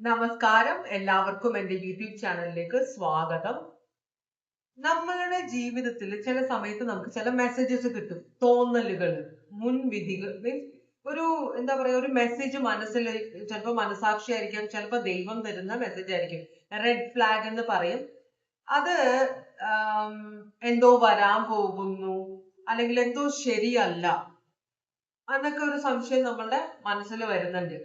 നമസ്കാരം, എല്ലാവർക്കും എൻ്റെ യൂട്യൂബ് ചാനലിലേക്ക് സ്വാഗതം. നമ്മളുടെ ജീവിതത്തിൽ ചില സമയത്ത് നമുക്ക് ചില മെസ്സേജസ് കിട്ടും, തോന്നലുകൾ, മുൻവിധികൾ, മീൻസ് ഒരു എന്താ പറയാ, ഒരു മെസ്സേജ് മനസ്സിൽ, ചിലപ്പോൾ മനസാക്ഷി ആയിരിക്കും, ചിലപ്പോൾ ദൈവം തരുന്ന മെസ്സേജ് ആയിരിക്കും. റെഡ് ഫ്ലാഗ് എന്ന് പറയും. അത് ആം, എന്തോ വരാൻ പോകുന്നു, അല്ലെങ്കിൽ എന്തോ ശരിയല്ല എന്നൊക്കെ ഒരു സംശയം നമ്മളുടെ മനസ്സിൽ വരുന്നുണ്ട്.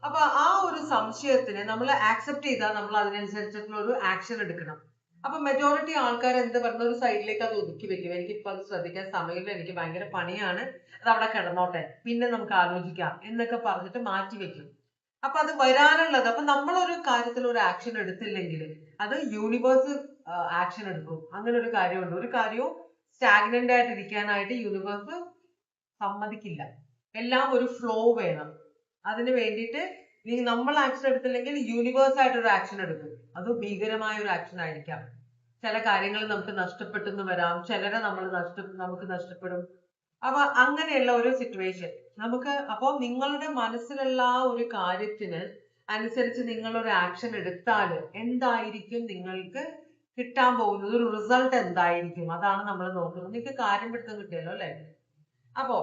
അപ്പൊ ആ ഒരു സംശയത്തിനെ നമ്മൾ ആക്സെപ്റ്റ് ചെയ്താൽ നമ്മൾ അതിനനുസരിച്ചിട്ടുള്ള ഒരു ആക്ഷൻ എടുക്കണം. അപ്പൊ മെജോറിറ്റി ആൾക്കാർ എന്ത് പറഞ്ഞ ഒരു സൈഡിലേക്ക് അത് ഒതുക്കി വെക്കും. എനിക്കിപ്പോ അത് ശ്രദ്ധിക്കാൻ സമയമില്ല, എനിക്ക് ഭയങ്കര പണിയാണ്, അത് അവിടെ കിടന്നോട്ടെ, പിന്നെ നമുക്ക് ആലോചിക്കാം എന്നൊക്കെ പറഞ്ഞിട്ട് മാറ്റി വെക്കും. അപ്പൊ അത് വരാനുള്ളത്, അപ്പൊ നമ്മളൊരു കാര്യത്തിൽ ഒരു ആക്ഷൻ എടുത്തില്ലെങ്കിൽ അത് യൂണിവേഴ്സ് ആക്ഷൻ എടുക്കും. അങ്ങനെ ഒരു കാര്യമുണ്ട്. ഒരു കാര്യവും സ്റ്റാഗ്നന്റ് ആയിട്ട് ഇരിക്കാനായിട്ട് യൂണിവേഴ്സ് സമ്മതിക്കില്ല. എല്ലാം ഒരു ഫ്ലോ വേണം. അതിന് വേണ്ടിയിട്ട് നമ്മൾ ആക്ഷൻ എടുത്തില്ലെങ്കിൽ യൂണിവേഴ്സ് ആയിട്ട് ഒരു ആക്ഷൻ എടുക്കും. അത് ഭീകരമായ ഒരു ആക്ഷൻ ആയിരിക്കാം. ചില കാര്യങ്ങൾ നമുക്ക് നഷ്ടപ്പെട്ടെന്ന് വരാം, ചിലരെ നമുക്ക് നഷ്ടപ്പെടും. അപ്പൊ അങ്ങനെയുള്ള ഒരു സിറ്റുവേഷൻ അപ്പോൾ നിങ്ങളുടെ മനസ്സിലുള്ള ആ ഒരു കാര്യത്തിന് അനുസരിച്ച് നിങ്ങൾ ഒരു ആക്ഷൻ എടുത്താൽ എന്തായിരിക്കും നിങ്ങൾക്ക് കിട്ടാൻ പോകുന്നത്, ഒരു റിസൾട്ട് എന്തായിരിക്കും, അതാണ് നമ്മൾ നോക്കുന്നത്. നിങ്ങൾക്ക് കാര്യം പിടുത്തം കിട്ടിയല്ലോ അല്ലെ? അപ്പോ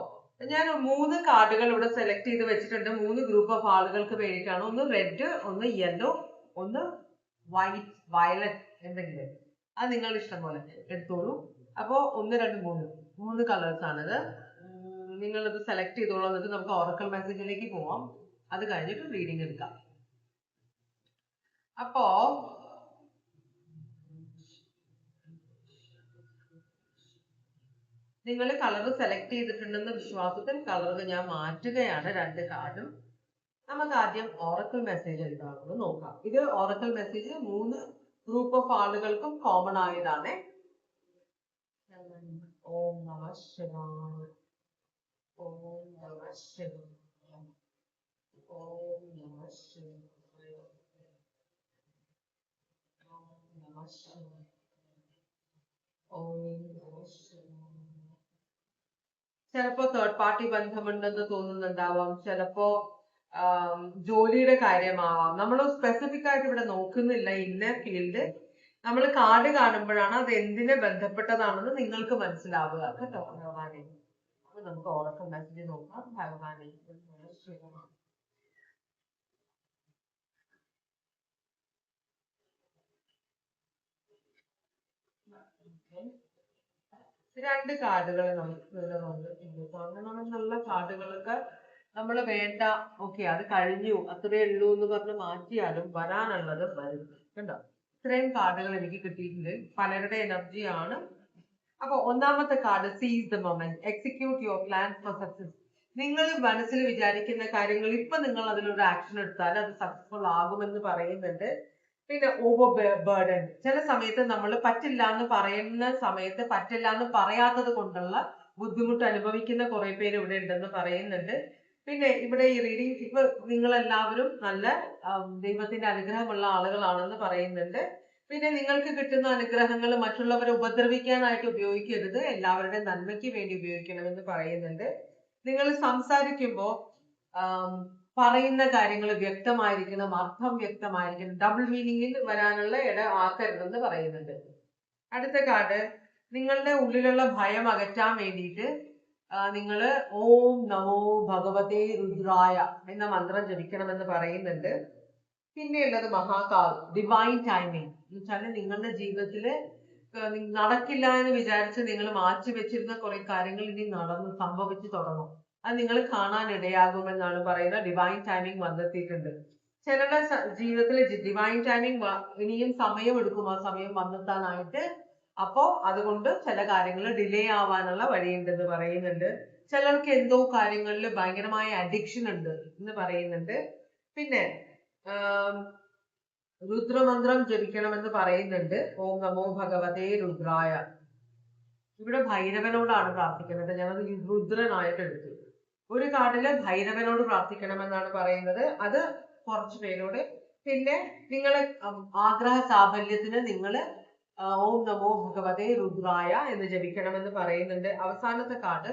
ഞാൻ 3 കാർഡുകൾ ഇവിടെ സെലക്ട് ചെയ്ത് വെച്ചിട്ടുണ്ട്. 3 ഗ്രൂപ്പ് ഓഫ് ആളുകൾക്ക് വേണ്ടിയിട്ടാണ്. ഒന്ന് റെഡ്, ഒന്ന് യെല്ലോ, ഒന്ന് വൈറ്റ്, വയലറ്റ്, എന്തെങ്കിലും. അത് നിങ്ങളുടെ ഇഷ്ടം പോലെ എടുത്തോളൂ. അപ്പോ 1, 2, 3 കളേഴ്സ് ആണിത്. നിങ്ങളിത് സെലക്ട് ചെയ്തോളൂ. എന്നിട്ട് നമുക്ക് ഓറക്കൽ മെസ്സേജിലേക്ക് പോവാം. അത് കഴിഞ്ഞിട്ട് റീഡിംഗ് എടുക്കാം. അപ്പോ നിങ്ങൾ കളർ സെലക്ട് ചെയ്തിട്ടുണ്ടെന്ന വിശ്വാസത്തിൽ കളർ ഞാൻ മാറ്റുകയാണ്. 2 കാർഡും. നമുക്ക് ആദ്യം ഓറക്കൽ മെസ്സേജ് എന്താണെന്ന് നോക്കാം. ഇത് ഓറക്കൽ മെസ്സേജ് 3 ഗ്രൂപ്പ് ഓഫ് ആളുകൾക്കും കോമൺ ആയതാണ്. ഓം നമ ശിവായ, ഓം നമ ശിവായ, ഓം നമ ശിവായ, ഓം നമ ശിവായ, ഓം നമ ശിവായ. ചിലപ്പോ തേർഡ് പാർട്ടി ബന്ധമുണ്ടെന്ന് തോന്നുന്നുണ്ടാവാം, ചിലപ്പോ ജോലിയുടെ കാര്യമാവാം. നമ്മൾ സ്പെസിഫിക് ആയിട്ട് ഇവിടെ നോക്കുന്നില്ല ഇന്ന ഫീൽഡ്. നമ്മൾ കാർഡ് കാണുമ്പോഴാണ് അത് എന്തിനെ ബന്ധപ്പെട്ടതാണെന്ന് നിങ്ങൾക്ക് മനസ്സിലാവുക കേട്ടോ. ഭഗവാനെ, അപ്പൊ നമുക്ക് ഓറക്കം മെസ്സേജ് നോക്കാം. ഭഗവാനെ, രണ്ട് കാർഡുകൾ നമുക്ക് വന്നിട്ടുണ്ട്. അങ്ങനെ നല്ല കാർഡുകളൊക്കെ നമ്മൾ വേണ്ട, ഓക്കെ അത് കഴിഞ്ഞു, അത്രേ ഉള്ളൂ എന്ന് പറഞ്ഞ് മാറ്റിയാലും വരാനുള്ളത് വരും. കണ്ടോ, ഇത്രയും കാർഡുകൾ എനിക്ക് കിട്ടിയിട്ടുണ്ട്. പലരുടെ എനർജി ആണ്. അപ്പൊ ഒന്നാമത്തെ കാർഡ്, സീസ് the moment, execute your plan for success. നിങ്ങൾ മനസ്സിൽ വിചാരിക്കുന്ന കാര്യങ്ങൾ ഇപ്പൊ നിങ്ങൾ അതിലൊരു ആക്ഷൻ എടുത്താൽ അത് സക്സസ്ഫുൾ ആകുമെന്ന് പറയുന്നുണ്ട്. പിന്നെ ഓവർ ബേർഡൻ, ചില സമയത്ത് നമ്മൾ പറ്റില്ല എന്ന് പറയുന്ന സമയത്ത് പറ്റില്ല എന്ന് പറയാത്തത് കൊണ്ടുള്ള ബുദ്ധിമുട്ട് അനുഭവിക്കുന്ന കുറെ പേര് ഇവിടെ ഉണ്ടെന്ന് പറയുന്നുണ്ട്. പിന്നെ ഇവിടെ ഈ റീഡിങ് ഇപ്പൊ നിങ്ങൾ എല്ലാവരും നല്ല ദൈവത്തിന്റെ അനുഗ്രഹമുള്ള ആളുകളാണെന്ന് പറയുന്നുണ്ട്. പിന്നെ നിങ്ങൾക്ക് കിട്ടുന്ന അനുഗ്രഹങ്ങൾ മറ്റുള്ളവരെ ഉപദ്രവിക്കാനായിട്ട് ഉപയോഗിക്കരുത്, എല്ലാവരുടെയും നന്മയ്ക്ക് വേണ്ടി ഉപയോഗിക്കണമെന്ന് പറയുന്നുണ്ട്. നിങ്ങൾ സംസാരിക്കുമ്പോൾ പറയുന്ന കാര്യങ്ങൾ വ്യക്തമായിരിക്കണം, അർത്ഥം വ്യക്തമായിരിക്കണം, ഡബിൾ മീനിങ്ങിൽ വരാനുള്ള ആക്കരുതെന്ന് പറയുന്നുണ്ട്. അടുത്ത കാർഡ്, നിങ്ങളുടെ ഉള്ളിലുള്ള ഭയം അകറ്റാൻ വേണ്ടിയിട്ട് നിങ്ങൾ ഓം നമോ ഭഗവതേ രുദ്രായ എന്ന മന്ത്രം ജപിക്കണമെന്ന് പറയുന്നുണ്ട്. പിന്നെയുള്ളത് മഹാകാൽ, ഡിവൈൻ ടൈമിങ് എന്ന് വെച്ചാൽ നിങ്ങളുടെ ജീവിതത്തില് നടക്കില്ല എന്ന് വിചാരിച്ച് നിങ്ങൾ മാറ്റി വെച്ചിരുന്ന കുറെ കാര്യങ്ങൾ ഇനി സംഭവിച്ചു തുടങ്ങും. അത് നിങ്ങൾ കാണാൻ ഇടയാകുമെന്നാണ് പറയുന്നത്. ഡിവൈൻ ടൈമിങ് വന്നെത്തിയിട്ടുണ്ട്. ചിലരുടെ ജീവിതത്തിൽ ഡിവൈൻ ടൈമിങ് ഇനിയും സമയം എടുക്കും ആ സമയം വന്നെത്താനായിട്ട്. അപ്പോ അതുകൊണ്ട് ചില കാര്യങ്ങൾ ഡിലേ ആവാനുള്ള വഴിയുണ്ടെന്ന് പറയുന്നുണ്ട്. ചിലർക്ക് എന്തോ കാര്യങ്ങളിൽ ഭയങ്കരമായ അഡിക്ഷൻ ഉണ്ട് എന്ന് പറയുന്നുണ്ട്. പിന്നെ രുദ്രമന്ത്രം ജപിക്കണമെന്ന് പറയുന്നുണ്ട്. ഓം നമോ ഭഗവതേ രുദ്രായ. ഇവിടെ ഭൈരവനോടാണ് പ്രാർത്ഥിക്കുന്നത്. ഞാനത് രുദ്രനായിട്ട് എടുത്തു. ഒരു കാർഡില് ഭൈരവനോട് പ്രാർത്ഥിക്കണമെന്നാണ് പറയുന്നത്. അത് കുറച്ചു പേരോട്. പിന്നെ നിങ്ങളെ ആഗ്രഹ സാഫല്യത്തിന് നിങ്ങൾ ഓം നമോ ഭഗവതേ രുദ്രായ എന്ന് ജപിക്കണമെന്ന് പറയുന്നുണ്ട്. അവസാനത്തെ കാർഡ്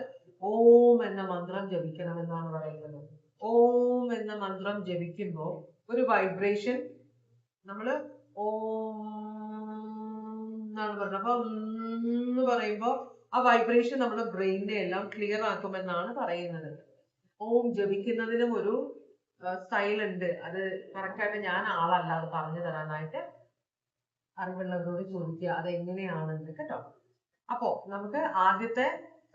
ഓം എന്ന മന്ത്രം ജപിക്കണമെന്നാണ് പറയുന്നത്. ഓം എന്ന മന്ത്രം ജപിക്കുമ്പോൾ ഒരു വൈബ്രേഷൻ നമ്മള് ഓം എന്നാണ് പറഞ്ഞത്. അപ്പൊ എന്ന് പറയുമ്പോ ആ വൈബ്രേഷൻ നമ്മുടെ ബ്രെയിനിനെ എല്ലാം ക്ലിയർ ആക്കുമെന്നാണ് പറയുന്നത്. ഓം ജപിക്കുന്നതിനും ഒരു സ്റ്റൈൽ ഉണ്ട്. അത് കറക്റ്റായിട്ട് ഞാൻ ആളല്ല അത് പറഞ്ഞു തരാനായിട്ട്. അറിവുള്ളവരോട് ചോദിക്കുക അത് എങ്ങനെയാണെന്ന് കേട്ടോ. അപ്പോ നമുക്ക് ആദ്യത്തെ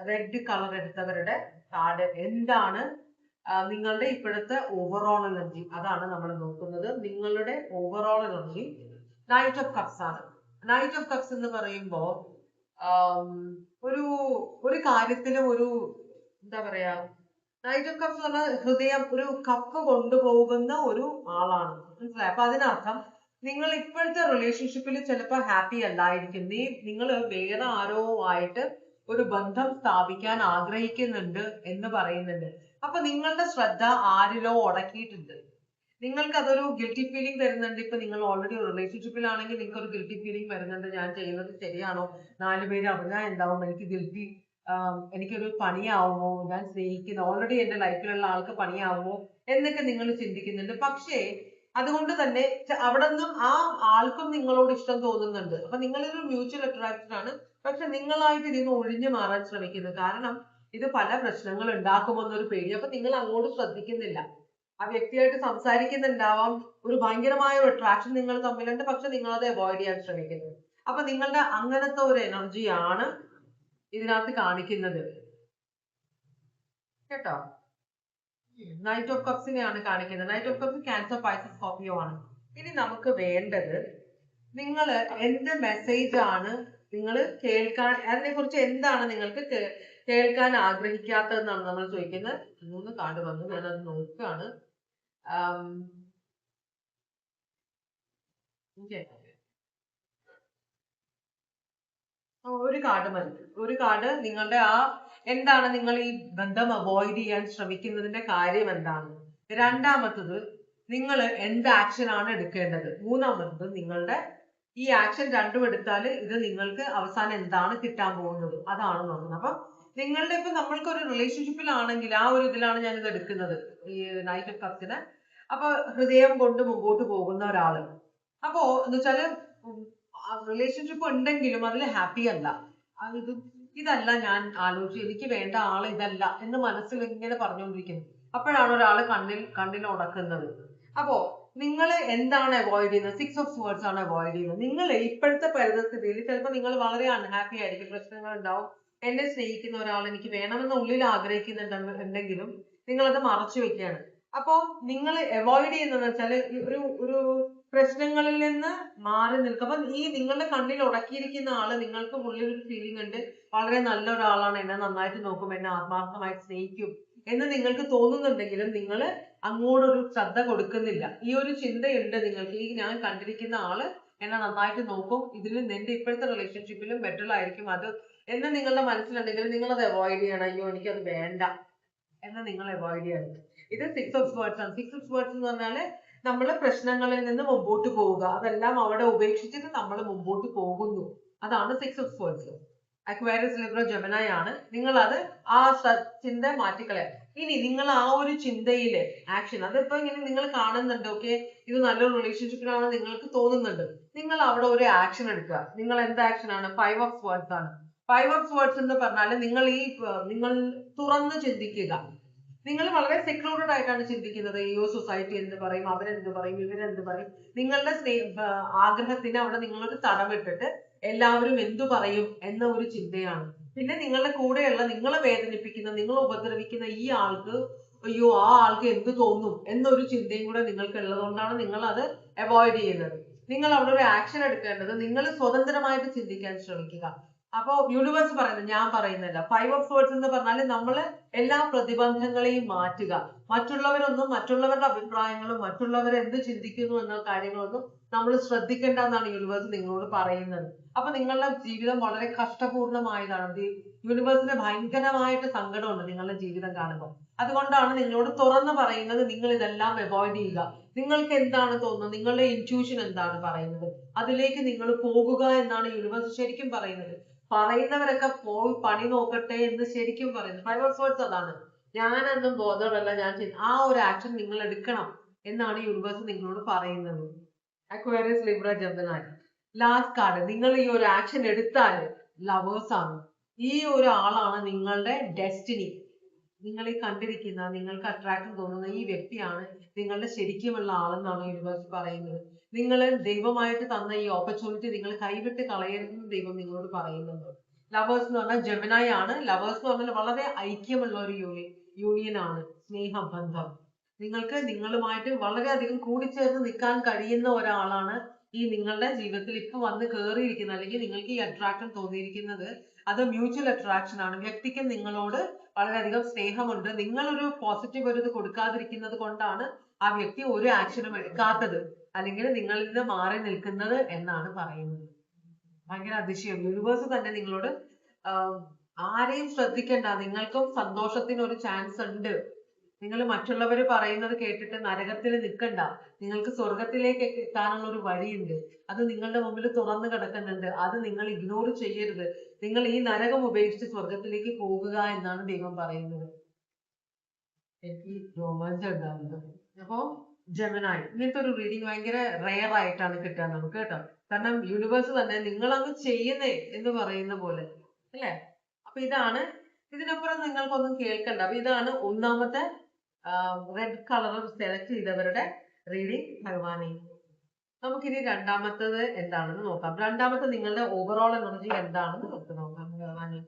റെഡ് കളർ എടുത്തവരുടെ കാർഡ് എന്താണ് നിങ്ങളുടെ ഇപ്പോഴത്തെ ഓവറോൾ എനർജി, അതാണ് നമ്മൾ നോക്കുന്നത്. നിങ്ങളുടെ overall energy knight of cups ആണ്. നൈറ്റ് ഓഫ് കപ്സ് എന്ന് പറയുമ്പോൾ ഒരു ഒരു കാര്യത്തിലും ഒരു എന്താ പറയാ, നൈറ്റ് ഓഫ് കപ്സ് പറഞ്ഞാൽ ഹൃദയം ഒരു കപ്പ് കൊണ്ടുപോകുന്ന ഒരു ആളാണ്, മനസ്സിലായി? അപ്പൊ അതിനർത്ഥം നിങ്ങൾ ഇപ്പോഴത്തെ റിലേഷൻഷിപ്പിൽ ചിലപ്പോൾ ഹാപ്പി അല്ലായിരിക്കും. നിങ്ങൾ വേറെ ആരോ ആയിട്ട് ഒരു ബന്ധം സ്ഥാപിക്കാൻ ആഗ്രഹിക്കുന്നുണ്ട് എന്ന് പറയുന്നുണ്ട്. അപ്പൊ നിങ്ങളുടെ ശ്രദ്ധ ആരിലോ ഉടക്കിയിട്ടുണ്ട്. നിങ്ങൾക്ക് അതൊരു ഗിൽറ്റി ഫീലിംഗ് തരുന്നുണ്ട്. ഇപ്പൊ നിങ്ങൾ ഓൾറെഡി റിലേഷൻഷിപ്പിലാണെങ്കിൽ നിങ്ങൾക്ക് ഒരു ഗിൽറ്റി ഫീലിംഗ് വരുന്നുണ്ട്. ഞാൻ ചെയ്യുന്നത് ശരിയാണോ, 4 പേര് അറിഞ്ഞാൽ എന്താവും, എനിക്ക് ഗിൽറ്റി, എനിക്കൊരു പണിയാവുമോ, ഞാൻ സ്നേഹിക്കുന്ന ഓൾറെഡി എന്റെ ലൈഫിലുള്ള ആൾക്ക് പണിയാവുമോ എന്നൊക്കെ നിങ്ങൾ ചിന്തിക്കുന്നുണ്ട്. പക്ഷേ അതുകൊണ്ട് തന്നെ അവിടെ നിന്നും ആ ആൾക്കും നിങ്ങളോട് ഇഷ്ടം തോന്നുന്നുണ്ട്. അപ്പൊ നിങ്ങളൊരു മ്യൂച്വൽ അട്രാക്ഷൻ ആണ്. പക്ഷെ നിങ്ങളായിട്ട് ഇതിന് ഒഴിഞ്ഞു മാറാൻ ശ്രമിക്കുന്നു. കാരണം ഇത് പല പ്രശ്നങ്ങൾ ഉണ്ടാക്കുമെന്നൊരു പേടി. അപ്പൊ നിങ്ങൾ അങ്ങോട്ട് ശ്രദ്ധിക്കുന്നില്ല. ആ വ്യക്തിയായിട്ട് സംസാരിക്കുന്നുണ്ടാവാം, ഒരു ഭയങ്കരമായ ഒരു അട്രാക്ഷൻ നിങ്ങൾ തമ്മിലുണ്ട്, പക്ഷെ നിങ്ങൾ അത് അവോയ്ഡ് ചെയ്യാൻ ശ്രമിക്കുന്നു. അപ്പൊ നിങ്ങളുടെ അങ്ങനത്തെ ഒരു എനർജിയാണ് ഇതിനകത്ത് കാണിക്കുന്നത് കേട്ടോ. നൈറ്റ് ഓഫ് കപ്സിനെയാണ് കാണിക്കുന്നത്. Knight of cups cancer, Pisces, Scorpio ആണ്. ഇനി നമുക്ക് വേണ്ടത് നിങ്ങൾ എന്ത് മെസ്സേജ് ആണ് നിങ്ങൾ കേൾക്കാൻ, അതിനെ കുറിച്ച് എന്താണ് നിങ്ങൾക്ക് കേൾക്കാൻ ആഗ്രഹിക്കാത്തതെന്നാണ് നമ്മൾ ചോദിക്കുന്നത്. 3 കാർഡ് വന്നു, ഞാനത് നോക്കുകയാണ്. ഒരു കാർഡ് മതി. ഒരു കാർഡ് നിങ്ങളുടെ ആ എന്താണ് നിങ്ങൾ ഈ ബന്ധം അവോയ്ഡ് ചെയ്യാൻ ശ്രമിക്കുന്നതിന്റെ കാര്യം എന്താണ്. രണ്ടാമത്തത് നിങ്ങൾ എന്ത് ആക്ഷൻ ആണ് എടുക്കേണ്ടത്. മൂന്നാമത്തത് നിങ്ങളുടെ ഈ ആക്ഷൻ രണ്ടും എടുത്താൽ ഇത് നിങ്ങൾക്ക് അവസാനം എന്താണ് കിട്ടാൻ പോകുന്നത്, അതാണ് നോക്കുന്നത്. അപ്പൊ നിങ്ങളുടെ ഇപ്പൊ നമ്മൾക്ക് ഒരു റിലേഷൻഷിപ്പിലാണെങ്കിൽ ആ ഒരു ഇതിലാണ് ഞാൻ ഇത് എടുക്കുന്നത്, ഈ നൈറ്റ് ഓഫ് കപ്സിന്. അപ്പൊ ഹൃദയം കൊണ്ട് മുമ്പോട്ട് പോകുന്ന ഒരാള്, അപ്പോ എന്ന് വെച്ചാല് റിലേഷൻഷിപ്പ് ഉണ്ടെങ്കിലും അതിൽ ഹാപ്പി അല്ല. ഇത് ഇതല്ല ഞാൻ ആലോചിച്ചു, എനിക്ക് വേണ്ട ആള് ഇതല്ല എന്ന് മനസ്സിൽ ഇങ്ങനെ പറഞ്ഞുകൊണ്ടിരിക്കുന്നു. അപ്പോഴാണ് ഒരാള് കണ്ണിൽ ഉടക്കുന്നത്. അപ്പോ നിങ്ങൾ എന്താണ് അവോയ്ഡ് ചെയ്യുന്നത്? 6 ഓഫ് സ്വേർഡ്സ് ആണ് അവോയ്ഡ് ചെയ്യുന്നത്. നിങ്ങൾ ഇപ്പോഴത്തെ പരിതസ്ഥിതിയിൽ ചിലപ്പോൾ നിങ്ങൾ വളരെ അൺഹാപ്പി ആയിരിക്കും, പ്രശ്നങ്ങൾ ഉണ്ടാവും. എന്നെ സ്നേഹിക്കുന്ന ഒരാൾ എനിക്ക് വേണമെന്ന് ഉള്ളിൽ ആഗ്രഹിക്കുന്നുണ്ടെങ്കിലും നിങ്ങൾ അത് മറച്ചു വെക്കുകയാണ്. അപ്പോ നിങ്ങൾ അവോയ്ഡ് ചെയ്യുന്നതെന്ന് വെച്ചാൽ ഒരു ഒരു പ്രശ്നങ്ങളിൽ നിന്ന് മാറി നിൽക്കുക. അപ്പൊ ഈ നിങ്ങളുടെ കണ്ണിൽ ഉടക്കിയിരിക്കുന്ന ആള് നിങ്ങൾക്ക് ഉള്ളിൽ ഒരു ഫീലിംഗ് ഉണ്ട്, വളരെ നല്ല ഒരാളാണ്, എന്നെ നന്നായിട്ട് നോക്കും, എന്നെ ആത്മാർത്ഥമായി സ്നേഹിക്കും എന്ന് നിങ്ങൾക്ക് തോന്നുന്നുണ്ടെങ്കിലും നിങ്ങൾ അങ്ങോട്ടൊരു ശ്രദ്ധ കൊടുക്കുന്നില്ല. ഈ ഒരു ചിന്തയുണ്ട് നിങ്ങൾക്ക്, ഈ ഞാൻ കണ്ടിരിക്കുന്ന ആള് എന്നെ നന്നായിട്ട് നോക്കും, ഇതിൽ എന്റെ ഇപ്പോഴത്തെ റിലേഷൻഷിപ്പിലും ബെറ്റർ ആയിരിക്കും അത് എന്ന് നിങ്ങളുടെ മനസ്സിലുണ്ടെങ്കിൽ നിങ്ങൾ അത് അവോയ്ഡ് ചെയ്യണം. അയ്യോ എനിക്കത് വേണ്ട എന്ന് നിങ്ങൾ അവോയ്ഡ് ചെയ്യണം. ഇത് 6 ഓഫ് സ്വേർഡ്സ് ആണ്. 6 ഓഫ് സ്വേർഡ്സ് എന്ന് പറഞ്ഞാല് നമ്മൾ പ്രശ്നങ്ങളിൽ നിന്ന് മുമ്പോട്ട് പോവുക, അതെല്ലാം അവിടെ ഉപേക്ഷിച്ചിട്ട് നമ്മൾ മുമ്പോട്ട് പോകുന്നു, അതാണ് 6 of swords. Aquarius, Libra, Gemini ആണ്. നിങ്ങൾ അത് ആ ചിന്ത മാറ്റിക്കളയാം. ഇനി നിങ്ങൾ ആ ഒരു ചിന്തയില് ആക്ഷൻ, അതിപ്പോ ഇങ്ങനെ നിങ്ങൾ കാണുന്നുണ്ട്, ഓക്കെ ഇത് നല്ലൊരു റിലേഷൻഷിപ്പിലാണ് നിങ്ങൾക്ക് തോന്നുന്നുണ്ട്, നിങ്ങൾ അവിടെ ഒരു ആക്ഷൻ എടുക്കുക. നിങ്ങൾ എന്ത് ആക്ഷൻ ആണ്? 5 ഓഫ് സ്വേർഡ്സ് ആണ്. 5 ഓഫ് സ്വേർഡ്സ് എന്ന് പറഞ്ഞാൽ നിങ്ങൾ തുറന്ന് ചിന്തിക്കുക. നിങ്ങൾ വളരെ സെക്ലൂഡഡ് ആയിട്ടാണ് ചിന്തിക്കുന്നത്. ഈ സൊസൈറ്റി എന്ത് പറയും, അവരെന്ത് പറയും, ഇവരെന്ത് പറയും. നിങ്ങളുടെ ആഗ്രഹത്തിന് അവിടെ നിങ്ങളൊരു തടമിട്ടിട്ട് എല്ലാവരും എന്തു പറയും എന്ന ഒരു ചിന്തയാണ്. പിന്നെ നിങ്ങളുടെ കൂടെയുള്ള, നിങ്ങളെ വേദനിപ്പിക്കുന്ന, നിങ്ങളെ ഉപദ്രവിക്കുന്ന ഈ ആൾക്ക് അയ്യോ ആ ആൾക്ക് എന്ത് തോന്നും എന്നൊരു ചിന്തയും കൂടെ നിങ്ങൾക്ക് ഉള്ളതുകൊണ്ടാണ് നിങ്ങൾ അത് അവോയ്ഡ് ചെയ്യുന്നത്. നിങ്ങൾ അവിടെ ഒരു ആക്ഷൻ എടുക്കേണ്ടത്, നിങ്ങൾ സ്വതന്ത്രമായിട്ട് ചിന്തിക്കാൻ ശ്രമിക്കുക. അപ്പോ യൂണിവേഴ്സ് പറയുന്നത്, ഞാൻ പറയുന്നില്ല. 5 ഓഫ് സ്വേർഡ്സ് എന്ന് പറഞ്ഞാൽ നമ്മൾ എല്ലാ പ്രതിബന്ധങ്ങളെയും മാറ്റുക. മറ്റുള്ളവരുടെ അഭിപ്രായങ്ങളും മറ്റുള്ളവർ എന്ത് ചിന്തിക്കുന്നു എന്ന കാര്യങ്ങളൊന്നും നമ്മൾ ശ്രദ്ധിക്കേണ്ട എന്നാണ് യൂണിവേഴ്സ് നിങ്ങളോട് പറയുന്നത്. അപ്പൊ നിങ്ങളുടെ ജീവിതം വളരെ കഷ്ടപൂർണമായതാണ്. യൂണിവേഴ്സിന് ഭയങ്കരമായിട്ട് സങ്കടമുണ്ട് നിങ്ങളുടെ ജീവിതം കാണുമ്പോൾ. അതുകൊണ്ടാണ് നിങ്ങളോട് തുറന്ന് പറയുന്നത്, നിങ്ങൾ ഇതെല്ലാം അവോയ്ഡ് ചെയ്യുക. നിങ്ങൾക്ക് എന്താണ് തോന്നുന്നത്, നിങ്ങളുടെ ഇൻറ്റ്യൂഷൻ എന്താണ് പറയുന്നത്, അതിലേക്ക് നിങ്ങൾ പോകുക എന്നാണ് യൂണിവേഴ്സ് ശരിക്കും പറയുന്നത്. പറയുന്നവരൊക്കെ പോയി പണി നോക്കട്ടെ എന്ന് ശരിക്കും പറയുന്നത്. 5 ഓഫ് സ്വേർഡ്സ് അതാണ്. ഞാനൊന്നും ബോധമല്ല, ആ ഒരു ആക്ഷൻ നിങ്ങൾ എടുക്കണം. എന്നാണ് യൂണിവേഴ്സ് നിങ്ങളോട് പറയുന്നത്. Aquarius, Libra, Gemini. Last card, നിങ്ങൾ ഈ ഒരു ആക്ഷൻ എടുത്താൽ ലവേഴ്സ് ആണ്. ഈ ഒരു ആളാണ് നിങ്ങളുടെ ഡെസ്റ്റിനി. നിങ്ങൾ ഈ കണ്ടിരിക്കുന്ന, നിങ്ങൾക്ക് അട്രാക്ഷൻ തോന്നുന്ന ഈ വ്യക്തിയാണ് നിങ്ങളുടെ ശരിക്കുമുള്ള ആളെന്നാണ് യൂണിവേഴ്സ് പറയുന്നത്. നിങ്ങൾ ദൈവമായിട്ട് തന്ന ഈ ഓപ്പർച്യൂണിറ്റി നിങ്ങൾ കൈവിട്ട് കളയരുതെന്ന് ദൈവം നിങ്ങളോട് പറയുന്നുണ്ട്. ലവേഴ്സ് എന്ന് പറഞ്ഞാൽ ജെമിനായി ആണ്. ലവേഴ്സ് എന്ന് പറഞ്ഞാൽ വളരെ ഐക്യമുള്ള ഒരു യൂണിയൻ ആണ്, സ്നേഹബന്ധം. നിങ്ങൾക്ക് നിങ്ങളുമായിട്ട് വളരെയധികം കൂടിച്ചേർന്ന് നിൽക്കാൻ കഴിയുന്ന ഒരാളാണ് ഈ നിങ്ങളുടെ ജീവിതത്തിൽ ഇപ്പൊ വന്ന് കയറിയിരിക്കുന്നത്, അല്ലെങ്കിൽ നിങ്ങൾക്ക് ഈ അട്രാക്ഷൻ തോന്നിയിരിക്കുന്നത്. അത് മ്യൂച്വൽ അട്രാക്ഷൻ ആണ്. വ്യക്തിക്ക് നിങ്ങളോട് വളരെയധികം സ്നേഹമുണ്ട്. നിങ്ങളൊരു പോസിറ്റീവ് ഒരു ഇത് കൊടുക്കാതിരിക്കുന്നത് കൊണ്ടാണ് ആ വ്യക്തി ഒരു ആക്ഷനും എടുക്കാത്തത്, അല്ലെങ്കിൽ നിങ്ങളിൽ നിന്ന് മാറി നിൽക്കുന്നത് എന്നാണ് പറയുന്നത്. ഭയങ്കര അതിശയം. യൂണിവേഴ്സ് തന്നെ നിങ്ങളോട് ആരെയും ശ്രദ്ധിക്കണ്ട, നിങ്ങൾക്കും സന്തോഷത്തിന് ഒരു ചാൻസ് ഉണ്ട്. നിങ്ങൾ മറ്റുള്ളവർ പറയുന്നത് കേട്ടിട്ട് നരകത്തിൽ നിൽക്കണ്ട. നിങ്ങൾക്ക് സ്വർഗത്തിലേക്ക് എത്താനുള്ള ഒരു വഴിയുണ്ട്. അത് നിങ്ങളുടെ മുമ്പിൽ തുറന്നു കിടക്കുന്നുണ്ട്. അത് നിങ്ങൾ ഇഗ്നോർ ചെയ്യരുത്. നിങ്ങൾ ഈ നരകം ഉപേക്ഷിച്ച് സ്വർഗത്തിലേക്ക് പോകുക എന്നാണ് ദൈവം പറയുന്നത്. എനിക്ക് രോമാഞ്ചം ഉണ്ടാവുന്നത്. അപ്പോ ജെമിനായി, ഇങ്ങനത്തെ ഒരു റീഡിങ് ഭയങ്കര റെയർ ആയിട്ടാണ് കിട്ടുക നമുക്ക്, കേട്ടോ. കാരണം യൂണിവേഴ്സ് തന്നെ നിങ്ങളങ്ങ് ചെയ്യുന്നേ എന്ന് പറയുന്ന പോലെ, അല്ലേ? അപ്പൊ ഇതാണ്, ഇതിനപ്പുറം നിങ്ങൾക്കൊന്നും കേൾക്കണ്ട. അപ്പൊ ഇതാണ് ഒന്നാമത്തെ റെഡ് കളർ സെലക്ട് ചെയ്തവരുടെ റീഡിങ്, ഭഗവാനെ. നമുക്കിനി രണ്ടാമത്തത് എന്താണെന്ന് നോക്കാം. രണ്ടാമത്തെ നിങ്ങളുടെ ഓവറോൾ എനർജി എന്താണെന്ന് നമുക്ക് നോക്കാം, ഭഗവാനെ.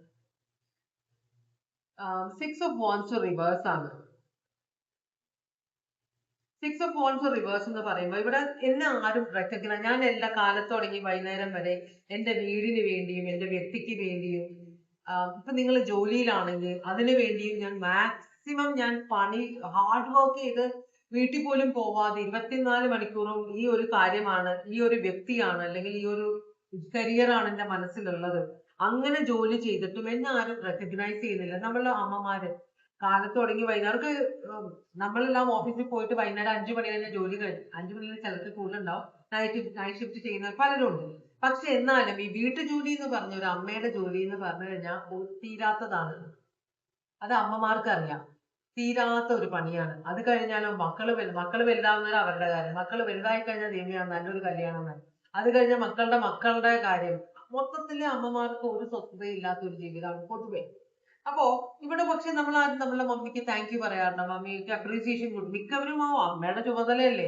6 of Wands റിവേഴ്സ് ആണ്. 6 of Wands റിവേഴ്സ് എന്ന് പറയുമ്പോൾ ഇവിടെ എന്നെ ആരും റെക്കഗ്നൈസ്, ഞാൻ എല്ലാ കാലത്ത് തുടങ്ങി വൈകുന്നേരം വരെ എന്റെ വീടിന് വേണ്ടിയും എന്റെ വ്യക്തിക്ക് വേണ്ടിയും, ഇപ്പൊ നിങ്ങൾ ജോലിയിലാണെങ്കിൽ അതിനു വേണ്ടിയും ഞാൻ മാക്സിമം ഞാൻ പണി ഹാർഡ് വർക്ക് ചെയ്ത് വീട്ടിൽ പോലും പോവാതെ 24 മണിക്കൂറും ഈ ഒരു കാര്യമാണ്, ഈ ഒരു വ്യക്തിയാണ്, അല്ലെങ്കിൽ ഈ ഒരു കരിയറാണ് എന്റെ മനസ്സിലുള്ളത്. അങ്ങനെ ജോലി ചെയ്തിട്ടും എന്നെ ആരും റെക്കഗ്നൈസ് ചെയ്യുന്നില്ല. നമ്മളുടെ അമ്മമാര് കാലത്ത് തുടങ്ങി വൈകുന്നേരം, നമ്മളെല്ലാം ഓഫീസിൽ പോയിട്ട് വൈകുന്നേരം 5 മണി കഴിഞ്ഞ ജോലി കഴിഞ്ഞു. 5 മണി കഴിഞ്ഞ ചിലർക്ക് കൂടുതലുണ്ടാവും, നൈറ്റ് ഷിഫ്റ്റ് ചെയ്യുന്ന പലരും ഉണ്ട്. പക്ഷെ എന്നാലും ഈ വീട്ടു ജോലി എന്ന് പറഞ്ഞ ഒരു അമ്മയുടെ ജോലി എന്ന് പറഞ്ഞു കഴിഞ്ഞാൽ തീരാത്തതാണ്. അത് അമ്മമാർക്ക് അറിയാം, തീരാത്ത ഒരു പണിയാണ്. അത് കഴിഞ്ഞാലും മക്കള് വലുതാവുന്നവരെ അവരുടെ കാര്യം, മക്കള് വലുതായി കഴിഞ്ഞാൽ ദൈവമാണ് നല്ലൊരു കല്യാണം വേണം, അത് കഴിഞ്ഞ മക്കളുടെ കാര്യം. മൊത്തത്തില് അമ്മമാർക്ക് ഒരു സ്വസ്ഥതയില്ലാത്ത ഒരു ജീവിതമാണ് പൊതുവെ. അപ്പോ ഇവിടെ പക്ഷെ നമ്മൾ ആരും നമ്മളുടെ മമ്മിക്ക് താങ്ക് യു പറയാറുണ്ട്, മമ്മിക്ക് അപ്രീസിയേഷൻ കൊടുക്കും. മിക്കവരും അമ്മയുടെ ചുമതലയല്ലേ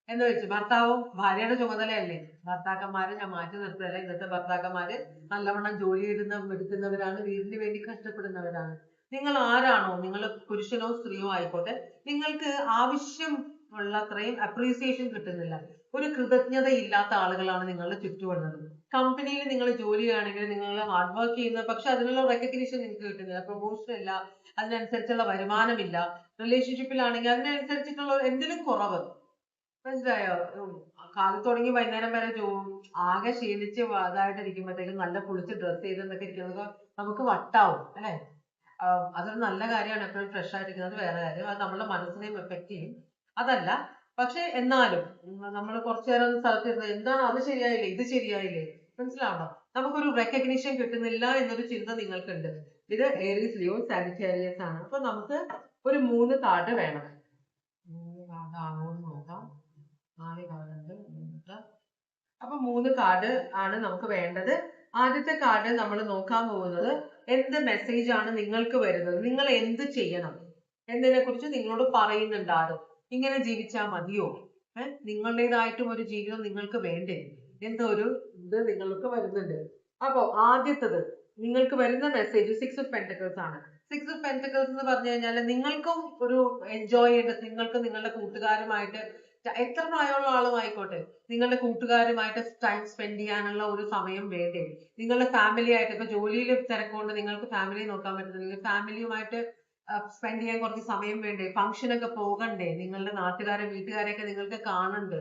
എന്ന് വെച്ച്, ഭർത്താവും ഭാര്യയുടെ ചുമതലയല്ലേ. ഭർത്താക്കന്മാരെ ഞാൻ മാറ്റി നിർത്തല്ല. ഇന്നത്തെ ഭർത്താക്കന്മാര് നല്ലവണ്ണം ജോലി എടുക്കുന്നവരാണ്, വീടിന് വേണ്ടി കഷ്ടപ്പെടുന്നവരാണ്. നിങ്ങൾ ആരാണോ, നിങ്ങൾ പുരുഷനോ സ്ത്രീയോ ആയിക്കോട്ടെ, നിങ്ങൾക്ക് ആവശ്യമുള്ള അത്രയും അപ്രീസിയേഷൻ കിട്ടുന്നില്ല. ഒരു കൃതജ്ഞത ഇല്ലാത്ത ആളുകളാണ് നിങ്ങളുടെ ചുറ്റുമുള്ളത്. കമ്പനിയിൽ നിങ്ങൾ ജോലി ചെയ്യുകയാണെങ്കിൽ നിങ്ങൾ ഹാർഡ് വർക്ക് ചെയ്യുന്ന, പക്ഷെ അതിനുള്ള റെക്കഗ്നീഷൻ നിങ്ങൾക്ക് കിട്ടുന്നില്ല. പ്രൊമോഷൻ ഇല്ല, അതിനനുസരിച്ചുള്ള വരുമാനമില്ല. റിലേഷൻഷിപ്പിലാണെങ്കിൽ അതിനനുസരിച്ചിട്ടുള്ള എന്തിനും കുറവ്. മനസ്സിലായോ? കാലത്ത് തുടങ്ങി വൈകുന്നേരം വരെ ആകെ ക്ഷീണിച്ച് ഇരിക്കുമ്പോഴത്തേക്കും നല്ല കുളിച്ച് ഡ്രസ് ചെയ്തെന്നൊക്കെ ഇരിക്കുന്നത് നമുക്ക് വട്ടാവും, അല്ലെ? അതൊരു നല്ല കാര്യമാണ്, എപ്പോഴും ഫ്രഷ് ആയിട്ടിരിക്കുന്നത് വേറെ കാര്യം. അത് നമ്മുടെ മനസ്സിനെയും എഫക്ട് ചെയ്യും, അതല്ല. പക്ഷെ എന്നാലും നമ്മൾ കുറച്ചു നേരം സ്ഥലത്തിരുന്ന് എന്താണ് അത് ശരിയായില്ലേ, ഇത് ശരിയായില്ലേ, മനസ്സിലാവണം. നമുക്കൊരു റെക്കഗ്നീഷൻ കിട്ടുന്നില്ല എന്നൊരു ചിന്ത നിങ്ങൾക്കുണ്ട്. ഇത് ഏരീസ്, ലിയോ, സാജിറ്റേറിയസ് ആണ്. അപ്പൊ നമുക്ക് ഒരു 3 കാർഡ് വേണം. 3 കാർഡ് ആണോ എന്ന് നോക്കാം. 4 കാർഡ് ഉണ്ട്. അപ്പൊ 3 കാർഡ് ആണ് നമുക്ക് വേണ്ടത്. ആദ്യത്തെ കാർഡ് നമ്മൾ നോക്കാൻ പോകുന്നത് എന്ത് മെസ്സേജ് ആണ് നിങ്ങൾക്ക് വരുന്നത്, നിങ്ങൾ എന്ത് ചെയ്യണം എന്നതിനെ കുറിച്ച് നിങ്ങളോട് പറയുന്നുണ്ടാകും. ഇങ്ങനെ ജീവിച്ചാൽ മതിയോ, നിങ്ങളുടേതായിട്ടും ഒരു ജീവിതം നിങ്ങൾക്ക് വേണ്ടേ എന്നൊരു ഇത് നിങ്ങൾക്ക് വരുന്നുണ്ട്. അപ്പൊ ആദ്യത്തത് നിങ്ങൾക്ക് വരുന്ന മെസ്സേജ് 6 of Pentacles ആണ്. 6 of Pentacles എന്ന് പറഞ്ഞു കഴിഞ്ഞാൽ നിങ്ങൾക്കും ഒരു എൻജോയ് ചെയ്യേണ്ട, നിങ്ങൾക്ക് നിങ്ങളുടെ കൂട്ടുകാരുമായിട്ട്, എത്ര പ്രായമുള്ള ആളും ആയിക്കോട്ടെ, നിങ്ങളുടെ കൂട്ടുകാരുമായിട്ട് ടൈം സ്പെൻഡ് ചെയ്യാനുള്ള ഒരു സമയം വേണ്ടേ? നിങ്ങളുടെ ഫാമിലി ആയിട്ട്, ഇപ്പൊ ജോലിയിൽ തിരക്കുകൊണ്ട് നിങ്ങൾക്ക് ഫാമിലി നോക്കാൻ പറ്റുന്നില്ല, ഫാമിലിയുമായിട്ട് സ്പെൻഡ് ചെയ്യാൻ കുറച്ച് സമയം വേണ്ടേ? ഫംഗ്ഷനൊക്കെ പോകണ്ടേ? നിങ്ങളുടെ നാട്ടുകാരെ വീട്ടുകാരെയൊക്കെ നിങ്ങൾക്ക് കാണണ്ടേ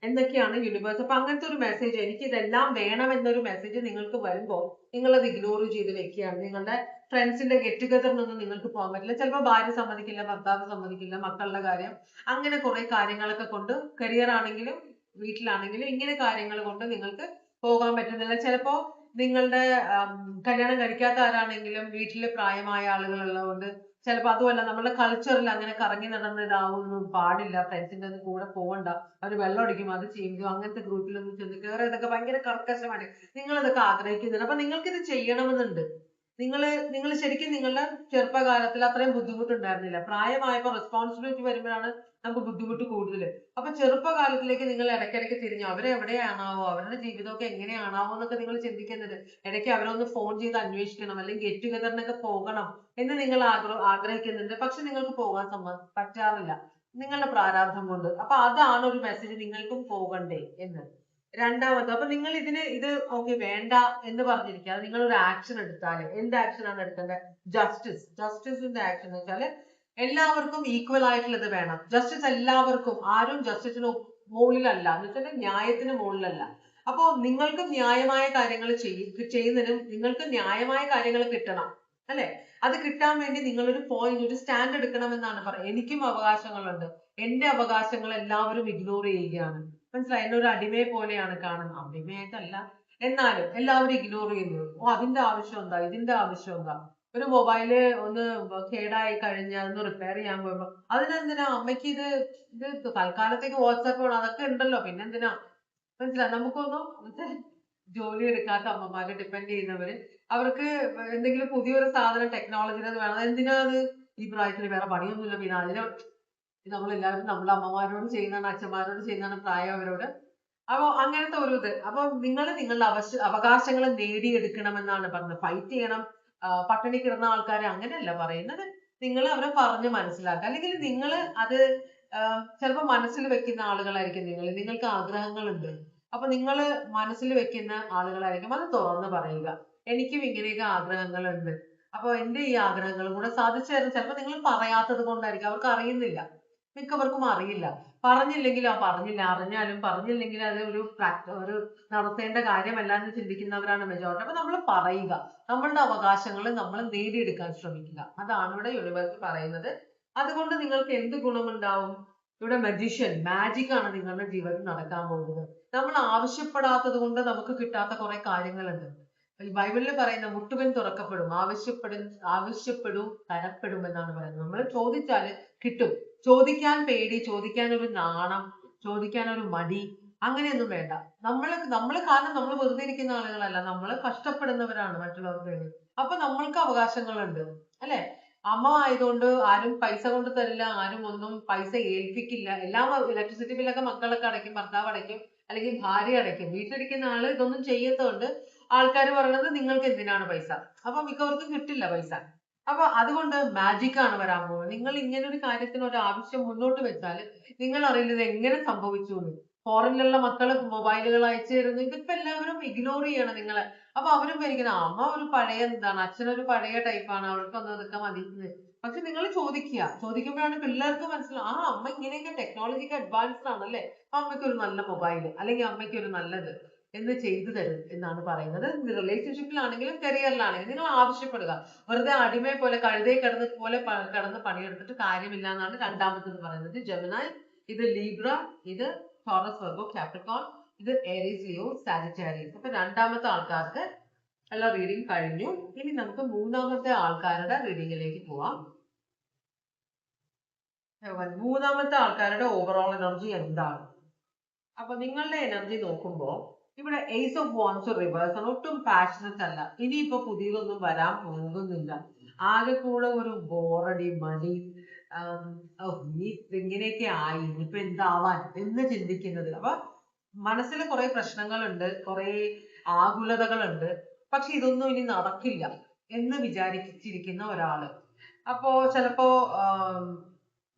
എന്നൊക്കെയാണ് യൂണിവേഴ്സ്. അപ്പൊ അങ്ങനത്തെ ഒരു മെസ്സേജ്, എനിക്ക് ഇതെല്ലാം വേണം എന്നൊരു മെസ്സേജ് നിങ്ങൾക്ക് വരുമ്പോൾ നിങ്ങൾ അത് ഇഗ്നോർ ചെയ്ത് വെക്കുകയാണ്. നിങ്ങളുടെ ഫ്രണ്ട്സിന്റെ ഗെറ്റ് ടുഗദറിനൊന്നും നിങ്ങൾക്ക് പോകാൻ പറ്റില്ല. ചിലപ്പോൾ ഭാര്യ സമ്മതിക്കില്ല, ഭർത്താവ് സമ്മതിക്കില്ല, മക്കളുടെ കാര്യം, അങ്ങനെ കുറെ കാര്യങ്ങളൊക്കെ കൊണ്ട്, കരിയർ ആണെങ്കിലും വീട്ടിലാണെങ്കിലും ഇങ്ങനെ കാര്യങ്ങൾ കൊണ്ട് നിങ്ങൾക്ക് പോകാൻ പറ്റുന്നില്ല. ചിലപ്പോ നിങ്ങളുടെ കല്യാണം കഴിക്കാത്ത ആരാണെങ്കിലും വീട്ടില് പ്രായമായ ആളുകൾ ഉള്ളതുകൊണ്ട് ചിലപ്പോ അതുമല്ല നമ്മുടെ കൾച്ചറിൽ അങ്ങനെ കറങ്ങി നടന്ന് ഇതാവൊന്നും പാടില്ല, ഫ്രണ്ട്സിന്റെ ഒന്നും കൂടെ പോകണ്ട, അവര് വെള്ളം അടിക്കും, അത് ചെയ്യും, അങ്ങനത്തെ ഗ്രൂപ്പിലൊന്നും ചെന്ന് കയറി, ഇതൊക്കെ ഭയങ്കര കർക്കശമാണ്. നിങ്ങൾ ഇതൊക്കെ ആഗ്രഹിക്കുന്നുണ്ട്, അപ്പൊ നിങ്ങൾക്ക് ഇത് ചെയ്യണമെന്നുണ്ട്. നിങ്ങൾ ശരിക്കും നിങ്ങളുടെ ചെറുപ്പകാലത്തിൽ അത്രയും ബുദ്ധിമുട്ടുണ്ടായിരുന്നില്ല. പ്രായമായപ്പോ റെസ്പോൺസിബിലിറ്റി വരുമ്പോഴാണ് നമുക്ക് ബുദ്ധിമുട്ട് കൂടുതൽ. അപ്പൊ ചെറുപ്പകാലത്തിലേക്ക് നിങ്ങൾ ഇടയ്ക്കിടയ്ക്ക് തിരിഞ്ഞു, അവരെവിടെയാണാവോ, അവരുടെ ജീവിതമൊക്കെ എങ്ങനെയാണാവോ എന്നൊക്കെ നിങ്ങൾ ചിന്തിക്കുന്നുണ്ട്. ഇടയ്ക്ക് അവരൊന്ന് ഫോൺ ചെയ്ത് അന്വേഷിക്കണം, അല്ലെങ്കിൽ ഗെറ്റ് ടുഗദറിനൊക്കെ പോകണം എന്ന് നിങ്ങൾ ആഗ്രഹിക്കുന്നുണ്ട്. പക്ഷെ നിങ്ങൾക്ക് പോകാൻ പറ്റാറില്ല, നിങ്ങളുടെ പ്രാരാബ്ധം കൊണ്ട്. അപ്പൊ അതാണ് ഒരു മെസ്സേജ്, നിങ്ങൾക്കും പോകണ്ടേ എന്ന്. രണ്ടാമത്, അപ്പൊ നിങ്ങൾ ഇത് ഓക്കെ വേണ്ട എന്ന് പറഞ്ഞിരിക്കാതെ നിങ്ങൾ ഒരു ആക്ഷൻ എടുത്താല്, എന്ത് ആക്ഷൻ ആണ് എടുക്കേണ്ടത്? ജസ്റ്റിസിന്റെ ആക്ഷൻ എന്ന് വെച്ചാല് എല്ലാവർക്കും ഈക്വൽ ആയിട്ടുള്ളത് വേണം. ജസ്റ്റിസ് എല്ലാവർക്കും, ആരും ജസ്റ്റിസിന് മുകളിലല്ല, എന്ന് വെച്ചാൽ ന്യായത്തിന് മുകളിലല്ല. അപ്പോ നിങ്ങൾക്ക് ന്യായമായ കാര്യങ്ങൾ ചെയ്യുന്നതിനും നിങ്ങൾക്ക് ന്യായമായ കാര്യങ്ങൾ കിട്ടണം, അല്ലെ? അത് കിട്ടാൻ വേണ്ടി നിങ്ങൾ ഒരു ഒരു സ്റ്റാൻഡ് എടുക്കണം എന്നാണ് പറയുന്നത്. എനിക്കും അവകാശങ്ങളുണ്ട്, എന്റെ അവകാശങ്ങൾ എല്ലാവരും ഇഗ്നോർ ചെയ്യുകയാണ്. മനസ്സിലായി? എന്നെ ഒരു അടിമയെ പോലെയാണ് കാണുന്നത്. അടിമയായിട്ടല്ല, എന്നാലും എല്ലാവരും ഇഗ്നോർ ചെയ്യുന്നു. ഓ, അതിന്റെ ആവശ്യം എന്താ, ഇതിന്റെ ആവശ്യം എന്താ? ഒരു മൊബൈല് ഒന്ന് കേടായി കഴിഞ്ഞാൽ ഒന്ന് റിപ്പയർ ചെയ്യാൻ പോകുമ്പോ അതിനെന്തിനാ അമ്മയ്ക്ക് ഇത് തൽക്കാലത്തേക്ക് വാട്സാപ്പ് വേണം, അതൊക്കെ ഉണ്ടല്ലോ, പിന്നെന്തിനാ? മനസ്സിലായി? നമുക്കൊന്നും ജോലി എടുക്കാത്ത അമ്മമാരെ ഡിപ്പെൻഡ് ചെയ്യുന്നവര്, അവർക്ക് എന്തെങ്കിലും പുതിയൊരു സാധനം ടെക്നോളജിയുടെ വേണം, എന്തിനാ അത്? ഈ പ്രായത്തിൽ വേറെ പണിയൊന്നുമില്ല, പിന്നെ അതിന് നമ്മളെല്ലാവരും നമ്മുടെ അമ്മമാരോട് ചെയ്യുന്നതാണ്, അച്ഛന്മാരോട് ചെയ്യുന്നതാണ്, പ്രായമായവരോട്. അപ്പൊ അങ്ങനത്തെ ഒരു ഇത്. അപ്പൊ നിങ്ങൾ നിങ്ങളുടെ അവകാശങ്ങൾ നേടിയെടുക്കണമെന്നാണ് പറഞ്ഞത്. ഫൈറ്റ് ചെയ്യണം, പട്ടിണി കിടന്ന ആൾക്കാരെ അങ്ങനെയല്ല പറയുന്നത്. നിങ്ങൾ അവരെ പറഞ്ഞ് മനസ്സിലാക്കുക. അല്ലെങ്കിൽ നിങ്ങൾ അത് ചിലപ്പോ മനസ്സിൽ വെക്കുന്ന ആളുകളായിരിക്കും നിങ്ങൾക്ക് ആഗ്രഹങ്ങളുണ്ട്. അപ്പൊ നിങ്ങൾ മനസ്സിൽ വെക്കുന്ന ആളുകളായിരിക്കും, അത് തുറന്ന് പറയുക. എനിക്കും ഇങ്ങനെയൊക്കെ ആഗ്രഹങ്ങളുണ്ട്, അപ്പൊ എന്റെ ഈ ആഗ്രഹങ്ങളും കൂടെ സാധിച്ചു തരണം. ചിലപ്പോ നിങ്ങൾ പറയാത്തത് കൊണ്ടായിരിക്കും, അവർക്ക് അറിയുന്നില്ല, മിക്കവർക്കും അറിയില്ല. പറഞ്ഞില്ലെങ്കിൽ പറഞ്ഞില്ല, അറിഞ്ഞാലും പറഞ്ഞില്ലെങ്കിൽ അത് ഒരു നടത്തേണ്ട കാര്യമല്ല എന്ന് ചിന്തിക്കുന്നവരാണ് മെജോറിറ്റി. അപ്പൊ നമ്മൾ പറയുക, നമ്മളുടെ അവകാശങ്ങൾ നമ്മൾ നേടിയെടുക്കാൻ ശ്രമിക്കുക. അതാണ് ഇവിടെ യൂണിവേഴ്സ് പറയുന്നത്. അതുകൊണ്ട് നിങ്ങൾക്ക് എന്ത് ഗുണമുണ്ടാവും? ഇവിടെ മാജിക് ആണ് നിങ്ങളുടെ ജീവിതത്തിൽ നടക്കാൻ പോകുന്നത്. നമ്മൾ ആവശ്യപ്പെടാത്തത് കൊണ്ട് നമുക്ക് കിട്ടാത്ത കുറെ കാര്യങ്ങളുണ്ട്. ഈ ബൈബിളിൽ പറയുന്ന മുട്ടുവൻ തുറക്കപ്പെടും, ആവശ്യപ്പെടും തരപ്പെടും എന്നാണ് പറയുന്നത്. നമ്മൾ ചോദിച്ചാല് കിട്ടും. ചോദിക്കാൻ പേടി, ചോദിക്കാൻ ഒരു നാണം, ചോദിക്കാൻ ഒരു മടി, അങ്ങനെയൊന്നും വേണ്ട. നമ്മള് കാരണം നമ്മൾ വെറുതെ ഇരിക്കുന്ന ആളുകളല്ല, നമ്മൾ കഷ്ടപ്പെടുന്നവരാണ് മറ്റുള്ളവർക്ക് വേണ്ടി. അപ്പൊ നമ്മൾക്ക് അവകാശങ്ങളുണ്ട്, അല്ലെ? അമ്മ ആയതുകൊണ്ട് ആരും പൈസ കൊണ്ട് തരില്ല, ആരും ഒന്നും പൈസ ഏൽപ്പിക്കില്ല. എല്ലാം ഇലക്ട്രിസിറ്റി ബില്ലൊക്കെ മക്കളൊക്കെ അടയ്ക്കും, ഭർത്താവ് അടയ്ക്കും, അല്ലെങ്കിൽ ഭാര്യ അടയ്ക്കും. വീട്ടിലിരിക്കുന്ന ആള് ഇതൊന്നും ചെയ്യാത്തതുകൊണ്ട് ആൾക്കാർ പറയണത് നിങ്ങൾക്ക് എന്തിനാണ് പൈസ? അപ്പൊ മിക്കവർക്കും കിട്ടില്ല പൈസ. അപ്പൊ അതുകൊണ്ട് മാജിക് ആണ് വരാൻ പോകുന്നത്. നിങ്ങൾ ഇങ്ങനെ ഒരു കാര്യത്തിന് ഒരു ആവശ്യം മുന്നോട്ട് വെച്ചാൽ നിങ്ങൾ അറിയില്ല ഇത് എങ്ങനെ സംഭവിച്ചു എന്ന്. ഫോറിനിലുള്ള മക്കള് മൊബൈലുകൾ അയച്ചു തരുന്നു, ഇതിപ്പോ എല്ലാവരും ഇഗ്നോർ ചെയ്യണം നിങ്ങളെ. അപ്പൊ അവരും വിചാരിക്കുന്ന അമ്മ ഒരു പഴയ എന്താണ്, അച്ഛനൊരു പഴയ ടൈപ്പാണ്, അവർക്കൊന്നും അതൊക്കെ മതി. പക്ഷെ നിങ്ങൾ ചോദിക്കുമ്പോഴാണ് പിള്ളേർക്ക് മനസ്സിലാവും, അമ്മ ഇങ്ങനെയൊക്കെ ടെക്നോളജിക്ക് അഡ്വാൻസ്ഡ് ആണല്ലേ, അമ്മയ്ക്ക് ഒരു നല്ല മൊബൈൽ, അല്ലെങ്കിൽ അമ്മയ്ക്ക് ഒരു നല്ലത് എന്ന് ചെയ്തു തരും എന്നാണ് പറയുന്നത്. റിലേഷൻഷിപ്പിലാണെങ്കിലും കരിയറിലാണെങ്കിലും നിങ്ങൾ ആവശ്യപ്പെടുക. വെറുതെ അടിമയെ പോലെ കഴുതയെ കിടന്ന് പണിയെടുത്തിട്ട് കാര്യമില്ല എന്നാണ് രണ്ടാമത്തത് പറയുന്നത്. ജെമിനായി, ഇത് ലീബ്ര, ഇത് ടോറസ് വെർഗോ കാപ്രിക്കോൺ, ഇത് ഏരീസ് ലിയോ സാജിറ്റേറിയസ്. അപ്പൊ രണ്ടാമത്തെ ആൾക്കാർക്ക് ഉള്ള റീഡിംഗ് കഴിഞ്ഞു. ഇനി നമുക്ക് മൂന്നാമത്തെ ആൾക്കാരുടെ റീഡിങ്ങിലേക്ക് പോവാം. മൂന്നാമത്തെ ആൾക്കാരുടെ ഓവറോൾ എനർജി എന്താണ്? അപ്പൊ നിങ്ങളുടെ എനർജി നോക്കുമ്പോ ഇവിടെ ഏസ് ഓഫ് വാൻസ് റിവേഴ്സ് ആണ്. ഒട്ടും പാഷനറ്റ് അല്ല, ഇനിയിപ്പോ പുതിയതൊന്നും വരാൻ പോകുന്നില്ല. ആകെ കൂടെ ഒരു ബോറടി, മടി, നീ ഇങ്ങനെയൊക്കെ ആയി, ഇനിയിപ്പോ എന്താവാൻ എന്ന് ചിന്തിക്കുന്നത്. അപ്പൊ മനസ്സിൽ കുറെ പ്രശ്നങ്ങളുണ്ട്, കുറെ ആകുലതകളുണ്ട്. പക്ഷെ ഇതൊന്നും ഇനി നടക്കില്ല എന്ന് വിചാരിച്ചിരിക്കുന്ന ഒരാള്. അപ്പോ ചിലപ്പോ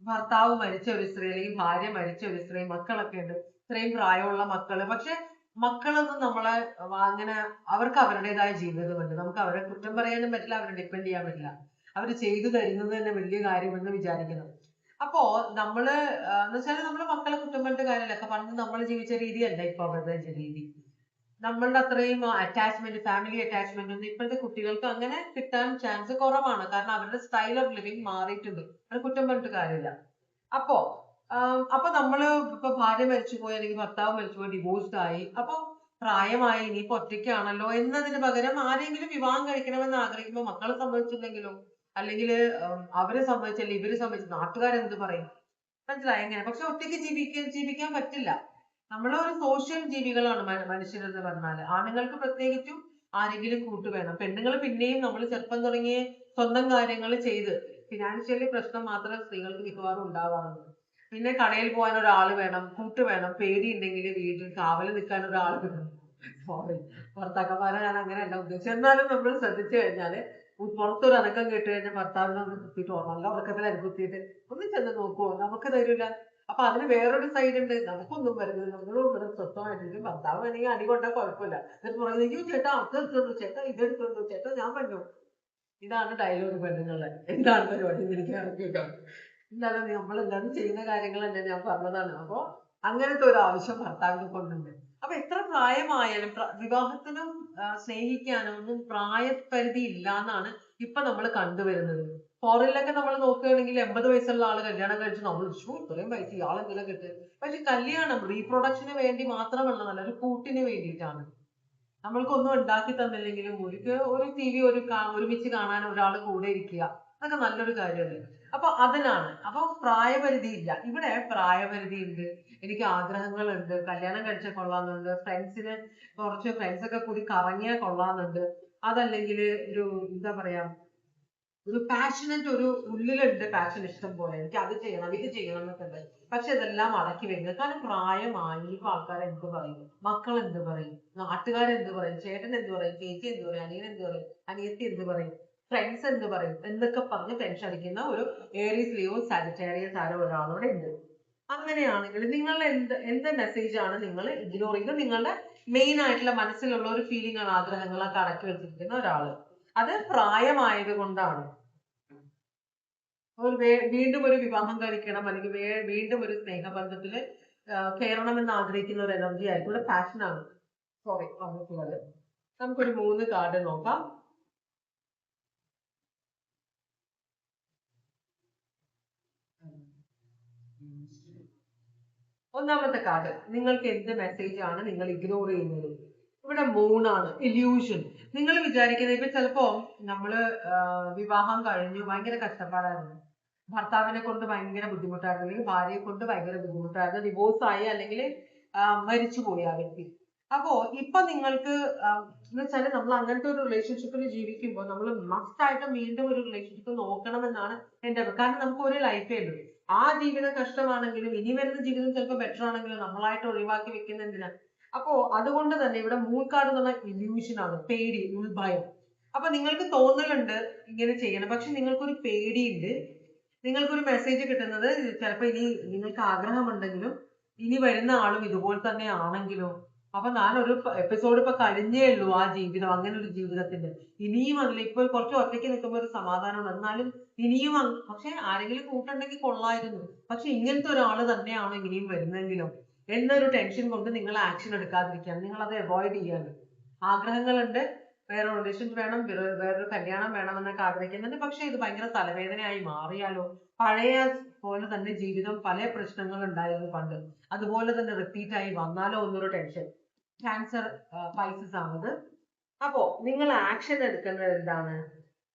ഭർത്താവ് മരിച്ച ഒരു സ്ത്രീ, അല്ലെങ്കിൽ ഭാര്യ മരിച്ച ഒരു സ്ത്രീ, മക്കളൊക്കെ ഉണ്ട്, ഇത്രയും പ്രായമുള്ള മക്കള്. പക്ഷെ മക്കളൊന്നും നമ്മളെ അങ്ങനെ, അവർക്ക് അവരുടേതായ ജീവിതമുണ്ട്. നമുക്ക് അവരെ കുറ്റം പറയാനും പറ്റില്ല, അവരെ ഡിപ്പെൻഡ് ചെയ്യാൻ പറ്റില്ല. അവർ ചെയ്തു തരുന്നത് തന്നെ വലിയ കാര്യമെന്ന് വിചാരിക്കണം. അപ്പോ നമ്മള് എന്ന് വെച്ചാൽ നമ്മള് മക്കളെ കുറ്റം പറഞ്ഞിട്ട് കാര്യമില്ല. പണ്ട് നമ്മൾ ജീവിച്ച രീതിയല്ല ഇപ്പൊ അവരുടെ രീതി. നമ്മളുടെ അത്രയും അറ്റാച്ച്മെന്റ്, ഫാമിലി അറ്റാച്ച്മെന്റ് ഒന്നും ഇപ്പോഴത്തെ കുട്ടികൾക്ക് അങ്ങനെ കിട്ടാൻ ചാൻസ് കുറവാണ്. കാരണം അവരുടെ സ്റ്റൈൽ ഓഫ് ലിവിങ് മാറിയിട്ടുണ്ട്. അത് കുറ്റം പറഞ്ഞിട്ട് കാര്യമില്ല. അപ്പോ അപ്പൊ നമ്മള് ഇപ്പൊ ഭാര്യ മരിച്ചുപോയി, അല്ലെങ്കിൽ ഭർത്താവ് മരിച്ചുപോയി, ഡിവോഴ്സ്ഡ് ആയി, അപ്പൊ പ്രായമായി, ഇനിയിപ്പോ ഒറ്റയ്ക്കാണല്ലോ എന്നതിന് പകരം ആരെങ്കിലും വിവാഹം കഴിക്കണമെന്ന് ആഗ്രഹിക്കുമ്പോൾ മക്കളെ സംഭവിച്ചില്ലെങ്കിലോ, അല്ലെങ്കിൽ അവരെ സംബന്ധിച്ചല്ലേ ഇവരെ സംബന്ധിച്ച് നാട്ടുകാരെന്ത് പറയും, മനസ്സിലായി എങ്ങനെ. പക്ഷെ ഒറ്റയ്ക്ക് ജീവിക്കാൻ പറ്റില്ല. നമ്മളൊരു സോഷ്യൽ ജീവികളാണ് മനുഷ്യരെന്ന് പറഞ്ഞാല്. ആണുങ്ങൾക്ക് പ്രത്യേകിച്ചും ആരെങ്കിലും കൂട്ട് വേണം. പെണ്ണുങ്ങൾ പിന്നെയും നമ്മൾ ചെറുപ്പം തുടങ്ങിയ സ്വന്തം കാര്യങ്ങൾ ചെയ്ത് ഫിനാൻഷ്യലി പ്രശ്നം മാത്രമേ സ്ത്രീകൾക്ക് മിക്കവാറും ഉണ്ടാവാറുള്ളൂ. പിന്നെ കടയിൽ പോകാൻ ഒരാൾ വേണം, കൂട്ട് വേണം, പേടി ഉണ്ടെങ്കിൽ വീട്ടിൽ കാവല് നിൽക്കാൻ ഒരാൾ വേണം. സോറി, ഭർത്താക്കന്മാരെ ഞാൻ അങ്ങനെയല്ല ഉദ്ദേശിച്ചത്. എന്നാലും നമ്മൾ ശ്രദ്ധിച്ചു കഴിഞ്ഞാല് പുറത്തൊരു അനക്കം കേട്ട് കഴിഞ്ഞാൽ ഭർത്താവിനെ ഒന്ന് കുത്തിയിട്ട് ഓർമ്മ, നല്ല ഉറക്കത്തിലായി കുത്തിയിട്ട് ഒന്ന് ചെന്ന് നോക്കുമോ, നമുക്ക് തരില്ല. അപ്പൊ അതിന് വേറൊരു സൈഡ് ഉണ്ട്. നമുക്കൊന്നും വരുന്നത് നമ്മളും ഇവിടെ സ്വസ്ഥമായിട്ടിരിക്കും. ഭർത്താവ് വേണമെങ്കിൽ അടി കൊണ്ടാൽ കുഴപ്പമില്ല. എന്നിട്ട് പറയുന്നത് അയ്യോ ചേട്ടാ അത് എടുത്തോണ്ടു, ചേട്ടാ ഇതെടുത്തോണ്ടു, ചേട്ടാ ഞാൻ പറഞ്ഞു. ഇതാണ് ഡയലോഗ് പെണ്ണുങ്ങളുടെ. എന്താണ് പരിപാടി എനിക്ക് അറിയില്ല. എന്നാലും നമ്മളെല്ലാവരും ചെയ്യുന്ന കാര്യങ്ങൾ തന്നെ ഞാൻ പറഞ്ഞതാണ്. അപ്പൊ അങ്ങനത്തെ ഒരു ആവശ്യം ഭർത്താവിനെ കൊണ്ടുണ്ട്. അപ്പൊ എത്ര പ്രായമായാലും വിവാഹത്തിനും സ്നേഹിക്കാനും ഒന്നും പ്രായപരിധി ഇല്ല എന്നാണ് ഇപ്പൊ നമ്മൾ കണ്ടുവരുന്നത്. ഫോറിനിലൊക്കെ നമ്മൾ നോക്കുകയാണെങ്കിൽ 80 വയസ്സുള്ള ആള് കല്യാണം കഴിച്ച് നമ്മൾ ഇത്രയും വയസ്സ് ഇയാളെന്തെങ്കിലും കിട്ടും. പക്ഷെ കല്യാണം റീപ്രൊഡക്ഷന് വേണ്ടി മാത്രമല്ല, ഒരു കൂട്ടിന് വേണ്ടിയിട്ടാണ്. നമ്മൾക്കൊന്നും ഉണ്ടാക്കി തന്നില്ലെങ്കിലും ഒരു ടി വി ഒരുമിച്ച് കാണാൻ ഒരാൾ കൂടെ ഇരിക്കുക, അതൊക്കെ നല്ലൊരു കാര്യമല്ലേ. അപ്പൊ അതിനാണ്. അപ്പൊ പ്രായപരിധി ഇല്ല. ഇവിടെ പ്രായപരിധി ഉണ്ട്, എനിക്ക് ആഗ്രഹങ്ങളുണ്ട്, കല്യാണം കഴിച്ചാൽ കൊള്ളാന്നുണ്ട്, കുറച്ച് ഫ്രണ്ട്സൊക്കെ കൂടി കറങ്ങിയാൽ കൊള്ളാന്നുണ്ട്, അതല്ലെങ്കിൽ ഒരു എന്താ പറയാ ഒരു പാഷനറ്റ് ഒരു ഉള്ളിലുണ്ട്, പാഷൻ ഇഷ്ടം പോലെ എനിക്ക് അത് ചെയ്യണം ഇത് ചെയ്യണം എന്നൊക്കെ ഉണ്ട്. പക്ഷെ ഇതെല്ലാം അടക്കി വെക്കുക. കാരണം പ്രായമായി ഇപ്പൊ ആൾക്കാർ എന്ത് പറയും, മക്കൾ എന്ത് പറയും, നാട്ടുകാരെന്ത് പറയും, ചേട്ടൻ എന്ത് പറയും, ചേച്ചി എന്ത് പറയും, അനിയൻ എന്ത് പറയും, അനിയത്തി എന്ത് പറയും, ഫ്രണ്ട്സ് എന്ത് പറയും എന്നൊക്കെ പറഞ്ഞ് ടെൻഷൻ അടിക്കുന്ന ഒരു ഏരീസ് ലിയോ സാജിറ്റേറിയസ് ആരോ ഒരാളോടെ ഉണ്ട്. അങ്ങനെയാണെങ്കിൽ നിങ്ങൾ എന്ത് മെസ്സേജ് ആണ് നിങ്ങൾ ഇഗ്നോർ ചെയ്ത് നിങ്ങളുടെ മെയിൻ ആയിട്ടുള്ള മനസ്സിലുള്ള ഒരു ഫീലിംഗ് ആണ്, ആഗ്രഹങ്ങളൊക്കെ അടക്കി വെച്ചിരിക്കുന്ന ഒരാള്. അത് പ്രായമായത് കൊണ്ടാണ്. വീണ്ടും ഒരു വിവാഹം കഴിക്കണം, അല്ലെങ്കിൽ വീണ്ടും ഒരു സ്നേഹബന്ധത്തില് കയറണമെന്ന് ആഗ്രഹിക്കുന്ന ഒരു എനർജി ആയിരിക്കും, ഇവിടെ പാഷൻ ആണ്. സോറി പറഞ്ഞിട്ടുള്ളത്. നമുക്കൊരു 3 കാർഡ് നോക്കാം. ഒന്നാമത്തെ കാർഡ്, നിങ്ങൾക്ക് എന്ത് മെസ്സേജ് ആണ് നിങ്ങൾ ഇഗ്നോർ ചെയ്യുന്നത്. ഇവിടെ മൂണാണ്, ഇല്യൂഷൻ. നിങ്ങൾ വിചാരിക്കുന്നത് ഇപ്പൊ ചിലപ്പോ നമ്മള് വിവാഹം കഴിഞ്ഞു ഭയങ്കര കഷ്ടപ്പാടായിരുന്നു, ഭർത്താവിനെ കൊണ്ട് ഭയങ്കര ബുദ്ധിമുട്ടായിരുന്നു, അല്ലെങ്കിൽ ഭാര്യയെ കൊണ്ട് ഭയങ്കര ബുദ്ധിമുട്ടായിരുന്നു, ഡിവോഴ്സ് ആയി അല്ലെങ്കിൽ മരിച്ചുപോയി ആ വ്യക്തി. അപ്പോ ഇപ്പൊ നിങ്ങൾക്ക് എന്ന് വെച്ചാല് നമ്മൾ അങ്ങനത്തെ ഒരു റിലേഷൻഷിപ്പിൽ ജീവിക്കുമ്പോൾ നമ്മൾ മസ്റ്റ് ആയിട്ട് വീണ്ടും ഒരു റിലേഷൻഷിപ്പ് നോക്കണമെന്നാണ് എന്റെ അഭിപ്രായം. കാരണം നമുക്ക് ഒരു ലൈഫേ ഉള്ളൂ. ആ ജീവിതം കഷ്ടമാണെങ്കിലും ഇനി വരുന്ന ജീവിതം ചിലപ്പോൾ ബെറ്റർ ആണെങ്കിലും നമ്മളായിട്ട് ഒഴിവാക്കി വെക്കുന്ന എന്തിനാ. അപ്പോ അതുകൊണ്ട് തന്നെ ഇവിടെ മൂക്കാട് എന്നുള്ള ഇല്യൂഷൻ ആണ്, പേടി, ഉൾഭയം. അപ്പൊ നിങ്ങൾക്ക് തോന്നലുണ്ട് ഇങ്ങനെ ചെയ്യണം, പക്ഷെ നിങ്ങൾക്കൊരു പേടിയുണ്ട്. നിങ്ങൾക്കൊരു മെസ്സേജ് കിട്ടുന്നത് ചിലപ്പോ ഇനി നിങ്ങൾക്ക് ആഗ്രഹമുണ്ടെങ്കിലും ഇനി വരുന്ന ആളും ഇതുപോലെ തന്നെ ആണെങ്കിലോ. അപ്പൊ ഞാനൊരു എപ്പിസോഡ് ഇപ്പൊ കഴിഞ്ഞേ ഉള്ളൂ ആ ജീവിതം, അങ്ങനെ ഒരു ജീവിതത്തിന്റെ. ഇനിയും അതിൽ ഇപ്പൊ കുറച്ച് ഒറ്റയ്ക്ക് നിൽക്കുമ്പോൾ ഒരു സമാധാനമാണ്, എന്നാലും ഇനിയും പക്ഷെ ആരെങ്കിലും കൂട്ടുണ്ടെങ്കിൽ കൊള്ളായിരുന്നു. പക്ഷെ ഇങ്ങനത്തെ ഒരാള് തന്നെയാണോ ഇനിയും വരുന്നെങ്കിലോ എന്നൊരു ടെൻഷൻ കൊണ്ട് നിങ്ങൾ ആക്ഷൻ എടുക്കാതിരിക്കാൻ, നിങ്ങൾ അത് അവോയ്ഡ് ചെയ്യാണ്. ആഗ്രഹങ്ങളുണ്ട്, വേറെ റിലേഷൻ വേണം, വേറൊരു കല്യാണം വേണമെന്നൊക്കെ ആഗ്രഹിക്കുന്നുണ്ട്. പക്ഷെ ഇത് ഭയങ്കര തലവേദനയായി മാറിയാലോ. പഴയ പോലെ തന്നെ ജീവിതം പല പ്രശ്നങ്ങൾ ഉണ്ടായിരുന്നു പണ്ട്, അതുപോലെ തന്നെ റിപ്പീറ്റ് ആയി വന്നാലോ എന്നൊരു ടെൻഷൻ. ക്യാൻസർ പൈസസ് ആണത്. അപ്പോ നിങ്ങൾ ആക്ഷൻ എടുക്കേണ്ടത് എന്താണ്?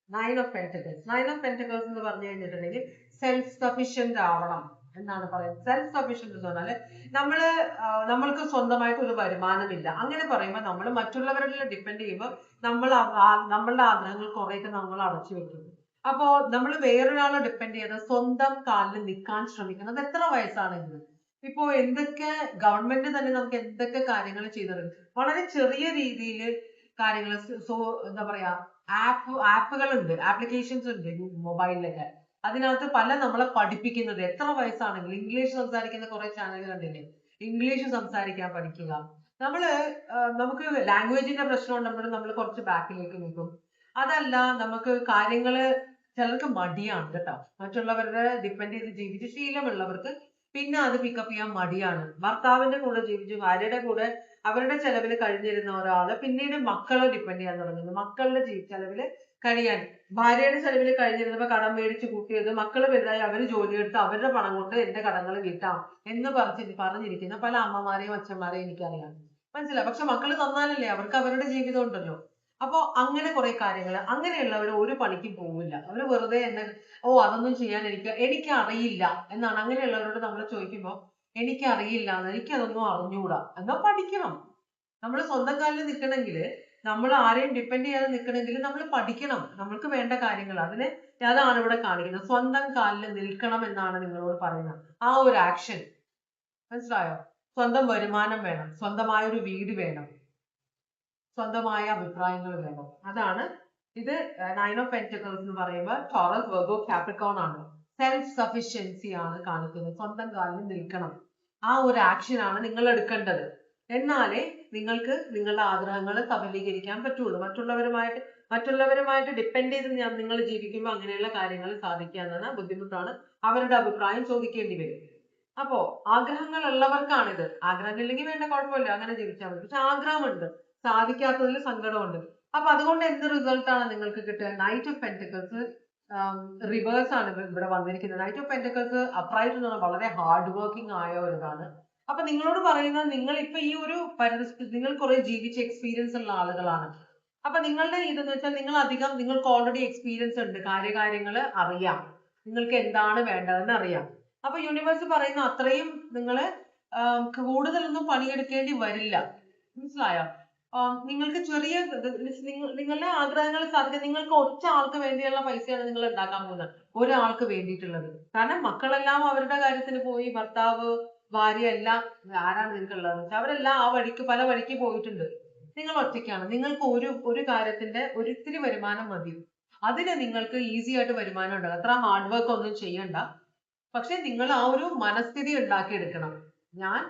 9 of Pentacles. 9 of Pentacles എന്ന് പറഞ്ഞു കഴിഞ്ഞിട്ടുണ്ടെങ്കിൽ സെൽഫ് സഫിഷ്യന്റ് ആവണം എന്നാണ് പറയുന്നത്. സെൽഫ് സഫിഷ്യന്റ് എന്ന് പറഞ്ഞാല് നമ്മൾക്ക് സ്വന്തമായിട്ട് ഒരു വരുമാനമില്ല. അങ്ങനെ പറയുമ്പോൾ നമ്മൾ മറ്റുള്ളവരിൽ ഡിപ്പെൻഡ് ചെയ്യുമ്പോൾ നമ്മളുടെ ആഗ്രഹങ്ങൾ കുറെയൊക്കെ നമ്മൾ അടച്ചു വെക്കും. അപ്പോ നമ്മൾ വേറൊരാളെ ഡിപ്പെൻഡ് ചെയ്ത് സ്വന്തം കാലിൽ നിൽക്കാൻ ശ്രമിക്കുന്നത് എത്ര വയസ്സാണെങ്കിലും. ഇപ്പോ എന്തൊക്കെ ഗവൺമെന്റ് തന്നെ നമുക്ക് എന്തൊക്കെ കാര്യങ്ങൾ ചെയ്തത്, വളരെ ചെറിയ രീതിയിൽ കാര്യങ്ങൾ. എന്താ പറയാ, ആപ്പുകൾ ഉണ്ട്, ആപ്ലിക്കേഷൻസ് ഉണ്ട് മൊബൈലിലൊക്കെ. അതിനകത്ത് പല നമ്മളെ പഠിപ്പിക്കുന്നത് എത്ര വയസ്സാണെങ്കിലും. ഇംഗ്ലീഷ് സംസാരിക്കുന്ന കുറെ ചാനലുകൾ ഉണ്ടല്ലേ, ഇംഗ്ലീഷ് സംസാരിക്കാൻ പഠിക്കുക. നമുക്ക് ലാംഗ്വേജിന്റെ പ്രശ്നം ഉണ്ടെങ്കിലും നമ്മൾ കുറച്ച് ബാക്കിലേക്ക് നിൽക്കും. അതല്ല, നമുക്ക് കാര്യങ്ങള് ചിലർക്ക് മടിയാണ് കേട്ടോ, മറ്റുള്ളവരുടെ ഡിപ്പെൻഡ് ചെയ്ത് ജീവിച്ച് ശീലമുള്ളവർക്ക് പിന്നെ അത് പിക്കപ്പ് ചെയ്യാൻ മടിയാണ്. ഭർത്താവിന്റെ കൂടെ ജീവിച്ച് ഭാര്യയുടെ കൂടെ അവരുടെ ചെലവിൽ കഴിഞ്ഞിരുന്ന ഒരാള് പിന്നീട് മക്കളെ ഡിപ്പെൻഡ് ചെയ്യാൻ തുടങ്ങുന്നു. മക്കളുടെ ചെലവില് കഴിയാൻ, ഭാര്യയുടെ ചെലവിൽ കഴിഞ്ഞിരുന്നപ്പോ കടം മേടിച്ച് കൂട്ടിയത് മക്കള് വലുതായി അവര് ജോലിയെടുത്ത് അവരുടെ പണം കൊണ്ട് എന്റെ കടങ്ങൾ വീട്ടാം എന്ന് പറഞ്ഞിരിക്കുന്ന പല അമ്മമാരെയും അച്ഛന്മാരെയും എനിക്കറിയാം. മനസ്സിലായി. പക്ഷെ മക്കള് തന്നാലല്ലേ, അവർക്ക് അവരുടെ ജീവിതം ഉണ്ടല്ലോ. അപ്പൊ അങ്ങനെ കുറെ കാര്യങ്ങൾ, അങ്ങനെയുള്ളവർ ഒരു പണിക്കും പോവില്ല. അവര് വെറുതെ എന്നെ അതൊന്നും ചെയ്യാൻ എനിക്ക് അറിയില്ല എന്നാണ്. അങ്ങനെയുള്ളവരോട് നമ്മൾ ചോദിക്കുമ്പോൾ എനിക്ക് അറിയില്ല, എനിക്കതൊന്നും അറിഞ്ഞുകൂടാ. എന്നാ പഠിക്കണം. നമ്മൾ സ്വന്തം കാലിൽ നിൽക്കണമെങ്കിൽ, നമ്മൾ ആരെയും ഡിപ്പെൻഡ് ചെയ്യാതെ നിൽക്കണമെങ്കിൽ നമ്മൾ പഠിക്കണം. നമ്മൾക്ക് വേണ്ട കാര്യങ്ങൾ അതാണ് ഇവിടെ കാണിക്കുന്നത്. സ്വന്തം കാലിൽ നിൽക്കണം എന്നാണ് നിങ്ങളോട് പറയുന്നത്. ആ ഒരു ആക്ഷൻ മനസ്സിലായോ? സ്വന്തം വരുമാനം വേണം, സ്വന്തമായ ഒരു വീട് വേണം, സ്വന്തമായ അഭിപ്രായങ്ങൾ വേണം. അതാണ് ഇത്. 9 of Pentacles എന്ന് പറയുമ്പോൾ ടോറസ്, വെർഗോ, കാപ്രിക്കോൺ ആണ്. സെൽഫ് സഫിഷ്യൻസി ആണ് കാണിക്കുന്നത്. സ്വന്തം കാലിൽ നിൽക്കണം. ആ ഒരു ആക്ഷൻ ആണ് നിങ്ങൾ എടുക്കേണ്ടത്. എന്നാലേ നിങ്ങൾക്ക് നിങ്ങളുടെ ആഗ്രഹങ്ങൾ സഫലീകരിക്കാൻ പറ്റുള്ളൂ. മറ്റുള്ളവരുമായിട്ട് ഡിപ്പെൻഡ് ചെയ്ത് നിങ്ങൾ ജീവിക്കുമ്പോൾ അങ്ങനെയുള്ള കാര്യങ്ങൾ സാധിക്കാന്നാണ്. ബുദ്ധിമുട്ടാണ്. അവരുടെ അഭിപ്രായം ചോദിക്കേണ്ടി വരും. അപ്പോ ആഗ്രഹങ്ങൾ ഉള്ളവർക്കാണിത്. ആഗ്രഹമില്ലെങ്കിൽ വേണ്ട, കുഴപ്പമില്ല, അങ്ങനെ ജീവിച്ചാൽ മതി. പക്ഷെ ആഗ്രഹമുണ്ട്, സാധിക്കാത്തതിൽ സങ്കടമുണ്ട്. അപ്പൊ അതുകൊണ്ട് എന്ത് റിസൾട്ട് ആണ് നിങ്ങൾക്ക് കിട്ടുക? നൈറ്റ് ഓഫ് പെന്റക്കിൾസ് റിവേഴ്സ് ആണ് ഇവിടെ വന്നിരിക്കുന്നത്. നൈറ്റ് ഓഫ് പെന്റക്കിൾസ് അപ്രൈറ്റ് എന്ന് പറഞ്ഞാൽ വളരെ ഹാർഡ് വർക്കിംഗ് ആയ ഒരു ഇതാണ്. അപ്പൊ നിങ്ങളോട് പറയുന്നത്, നിങ്ങൾ ഇപ്പൊ ഈ ഒരു പരിസ്ഥിതി, നിങ്ങൾ കുറെ ജീവിച്ച എക്സ്പീരിയൻസ് ഉള്ള ആളുകളാണ്. അപ്പൊ നിങ്ങളുടെ ഇതെന്ന് വെച്ചാൽ നിങ്ങൾക്ക് ഓൾറെഡി എക്സ്പീരിയൻസ് ഉണ്ട്, കാര്യങ്ങൾ അറിയാം, നിങ്ങൾക്ക് എന്താണ് വേണ്ടതെന്ന് അറിയാം. അപ്പൊ യൂണിവേഴ്സ് പറയുന്ന അത്രയും നിങ്ങള് കൂടുതലൊന്നും പണിയെടുക്കേണ്ടി വരില്ല. മനസ്സിലായോ? നിങ്ങൾക്ക് ചെറിയ നിങ്ങളുടെ ആഗ്രഹങ്ങൾ സാധിക്കാൻ, നിങ്ങൾക്ക് ഒറ്റ ആൾക്ക് വേണ്ടിയുള്ള പൈസയാണ് നിങ്ങൾ ഉണ്ടാക്കാൻ പോകുന്നത്, ഒരാൾക്ക് വേണ്ടിയിട്ടുള്ളത്. കാരണം മക്കളെല്ലാം അവരുടെ കാര്യത്തിന് പോയി, ഭർത്താവ്, ഭാര്യ എല്ലാം ആരാണ് നിങ്ങൾക്കുള്ളത് വെച്ചാൽ അവരെല്ലാം പല വഴിക്ക് പോയിട്ടുണ്ട്. നിങ്ങൾ ഒറ്റയ്ക്കാണ്. നിങ്ങൾക്ക് ഒരു കാര്യത്തിന്റെ ഒരിത്തിരി വരുമാനം മതി. അതിന് നിങ്ങൾക്ക് ഈസി ആയിട്ട് വരുമാനം ഉണ്ടാകും. അത്ര ഹാർഡ് വർക്ക് ഒന്നും ചെയ്യണ്ട. പക്ഷെ നിങ്ങൾ ആ ഒരു മനസ്ഥിതി ഉണ്ടാക്കിയെടുക്കണം. ഞാൻ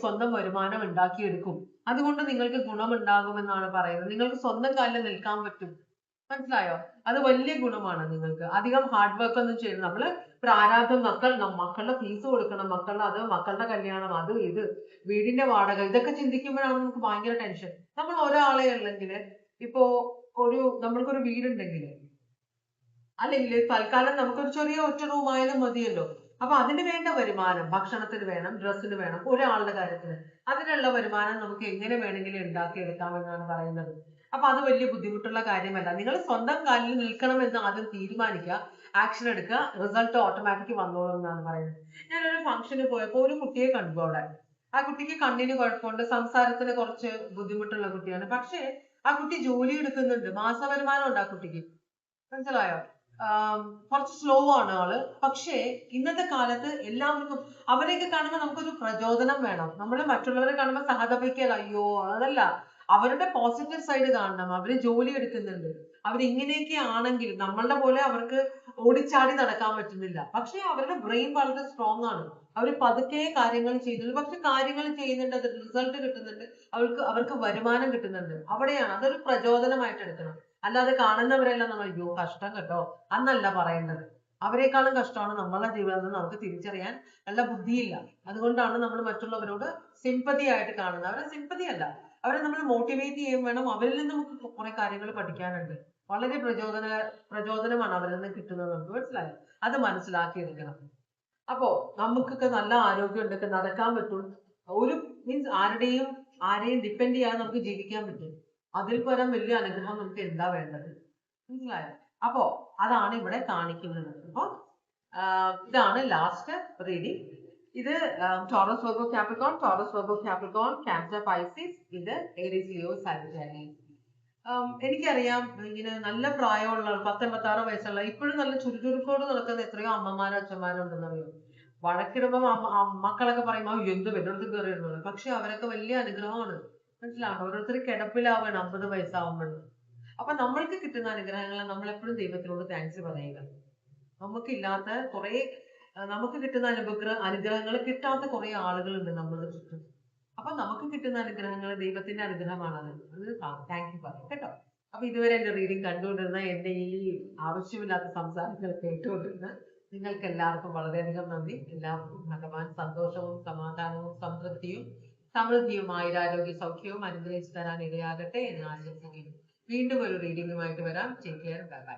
സ്വന്തം വരുമാനം ഉണ്ടാക്കിയെടുക്കും, അതുകൊണ്ട് നിങ്ങൾക്ക് ഗുണമുണ്ടാകുമെന്നാണ് പറയുന്നത്. നിങ്ങൾക്ക് സ്വന്തം കാലിൽ നിൽക്കാൻ പറ്റും. മനസ്സിലായോ? അത് വലിയ ഗുണമാണ് നിങ്ങൾക്ക്. അധികം ഹാർഡ് വർക്ക് ഒന്നും ചെയ്യണം. നമ്മള് പ്രാരാബ്ധം, മക്കളുടെ ഫീസ് കൊടുക്കണം, മക്കളുടെ കല്യാണം, ഇത് വീടിന്റെ വാടക, ഇതൊക്കെ ചിന്തിക്കുമ്പോഴാണ് നമുക്ക് ഭയങ്കര ടെൻഷൻ. നമ്മൾ ഒരാളെ ഉള്ളെങ്കിൽ, ഇപ്പോ നമ്മൾക്കൊരു വീടുണ്ടെങ്കിൽ, അല്ലെങ്കിൽ തൽക്കാലം നമുക്കൊരു ചെറിയ ഒറ്റ റൂം ആയാലും മതിയല്ലോ. അപ്പൊ അതിന് വേണ്ട വരുമാനം, ഭക്ഷണത്തിന് വേണം, ഡ്രസ്സിന് വേണം, ഒരാളുടെ കാര്യത്തിന് അതിനുള്ള വരുമാനം നമുക്ക് എങ്ങനെ വേണമെങ്കിലും ഉണ്ടാക്കിയെടുക്കാമെന്നാണ് പറയുന്നത്. അപ്പൊ അത് വലിയ ബുദ്ധിമുട്ടുള്ള കാര്യമല്ല. നിങ്ങൾ സ്വന്തം കാലിൽ നിൽക്കണമെന്ന് ആദ്യം തീരുമാനിക്കുക, ആക്ഷൻ എടുക്കുക, റിസൾട്ട് ഓട്ടോമാറ്റിക് വന്നോളും എന്നാണ് പറയുന്നത്. ഞാനൊരു ഫംഗ്ഷന് പോയപ്പോൾ ഒരു കുട്ടിയെ കണ്ടു അവിടെ. ആ കുട്ടിക്ക് കണ്ണിന് കുഴപ്പമുണ്ട്, സംസാരത്തിന് കുറച്ച് ബുദ്ധിമുട്ടുള്ള കുട്ടിയാണ്. പക്ഷേ ആ കുട്ടി ജോലി എടുക്കുന്നുണ്ട്, മാസവരുമാനം ഉണ്ട് ആ കുട്ടിക്ക്. മനസ്സിലായോ? കുറച്ച് സ്ലോ ആണ് ആള്. പക്ഷേ ഇന്നത്തെ കാലത്ത് എല്ലാവർക്കും അവരെയൊക്കെ കാണുമ്പോൾ നമുക്കൊരു പ്രചോദനം വേണം. നമ്മൾ മറ്റുള്ളവരെ കാണുമ്പോൾ സഹതപിക്കൽ, അയ്യോ അതല്ല, അവരുടെ പോസിറ്റീവ് സൈഡ് കാണണം. അവര് ജോലി എടുക്കുന്നുണ്ട്, അവരിങ്ങനെയൊക്കെ ആണെങ്കിൽ നമ്മളുടെ പോലെ അവർക്ക് ഓടിച്ചാടി നടക്കാൻ പറ്റുന്നില്ല. പക്ഷെ അവരുടെ ബ്രെയിൻ വളരെ സ്ട്രോങ് ആണ്. അവർ പതുക്കെ കാര്യങ്ങൾ ചെയ്യുന്നുണ്ട്, പക്ഷെ കാര്യങ്ങൾ ചെയ്യുന്നുണ്ട്, അത് റിസൾട്ട് കിട്ടുന്നുണ്ട്, അവർക്ക് വരുമാനം കിട്ടുന്നുണ്ട്. അവിടെയാണ് അതൊരു പ്രചോദനമായിട്ട് എടുക്കണം. അല്ലാതെ കാണുന്നവരെല്ലാം നമ്മൾ അയ്യോ കഷ്ടം കേട്ടോ അന്നല്ല പറയേണ്ടത്. അവരെക്കാളും കഷ്ടമാണ് നമ്മളുടെ ജീവിതം. നമുക്ക് തിരിച്ചറിയാൻ നല്ല ബുദ്ധിയില്ല. അതുകൊണ്ടാണ് നമ്മൾ മറ്റുള്ളവരോട് സിമ്പതി ആയിട്ട് കാണുന്നത്. അവരെ സിമ്പതി അല്ല, അവരെ നമ്മൾ മോട്ടിവേറ്റ് ചെയ്യാൻ വേണം. അവരിൽ നിന്ന് നമുക്ക് കുറെ കാര്യങ്ങൾ പഠിക്കാനുണ്ട്. വളരെ പ്രചോദനമാണ് അവരിൽ നിന്ന് കിട്ടുന്നത്. നമുക്ക് മനസ്സിലായോ? അത് മനസ്സിലാക്കിയെടുക്കണം. അപ്പോ നമുക്കൊക്കെ നല്ല ആരോഗ്യം ഉണ്ടൊക്കെ നടക്കാൻ പറ്റും. ആരെയും ഡിപ്പെൻഡ് ചെയ്യാതെ നമുക്ക് ജീവിക്കാൻ പറ്റും. അതിൽ പരം വലിയ അനുഗ്രഹം നമുക്ക് എന്താ വേണ്ടത്? മനസ്സിലായോ? അപ്പോ അതാണ് ഇവിടെ കാണിക്കുന്നത്. അപ്പൊ ഇതാണ് ലാസ്റ്റ് റീഡിങ്. ഇത് Taurus, Virgo, Capricorn, Cancer, Pisces. ഇത് ഏരീസ്, ലിയോ, സാജിറ്റേറിയസ്. എനിക്കറിയാം, ഇങ്ങനെ നല്ല പ്രായമുള്ള 10-86 വയസ്സുള്ള ഇപ്പോഴും നല്ല ചുറുചുറുക്കോട് നടക്കുന്ന എത്രയോ അമ്മമാരും അച്ഛന്മാരും ഉണ്ടെന്നറിയോ. വഴക്കിടുമ്പോ മക്കളൊക്കെ പറയുമ്പോ എന്ത് വെല്ലെടുത്ത് കയറിയിരുന്നത്. പക്ഷെ അവരൊക്കെ വലിയ അനുഗ്രഹമാണ്. മനസ്സിലാവണം. ഓരോരുത്തർ കിടപ്പിലാവാണ് 50 വയസ്സാവുമ്പോഴും. അപ്പൊ നമ്മൾക്ക് കിട്ടുന്ന അനുഗ്രഹങ്ങളെ നമ്മൾ എപ്പോഴും ദൈവത്തിനോട് താങ്ക്സ് പറയുക. നമുക്കില്ലാത്ത നമുക്ക് കിട്ടുന്ന അനുഗ്രഹങ്ങൾ കിട്ടാത്ത കുറെ ആളുകളുണ്ട് നമ്മളുടെ ചുറ്റും. അപ്പൊ നമുക്ക് കിട്ടുന്ന അനുഗ്രഹങ്ങൾ ദൈവത്തിന്റെ അനുഗ്രഹമാണ്. അത് താങ്ക് യു പറയും കേട്ടോ. അപ്പൊ ഇതുവരെ എന്റെ റീഡിങ് കണ്ടുകൊണ്ടിരുന്ന, എന്റെ ഈ ആവശ്യമില്ലാത്ത സംസാരങ്ങൾ കേട്ടുകൊണ്ടിരുന്ന നിങ്ങൾക്ക് എല്ലാവർക്കും വളരെയധികം നന്ദി. എല്ലാവർക്കും ഭഗവാൻ സന്തോഷവും സമാധാനവും സമൃദ്ധിയും ആയുരാരോഗ്യ സൗഖ്യവും അനുഗ്രഹിച്ചു തരാൻ ഇടയാകട്ടെ എന്ന് ആശംസിക്കുന്നു. വീണ്ടും ഒരു റീഡിങ്ങുമായിട്ട് വരാം. Take care. Bye bye.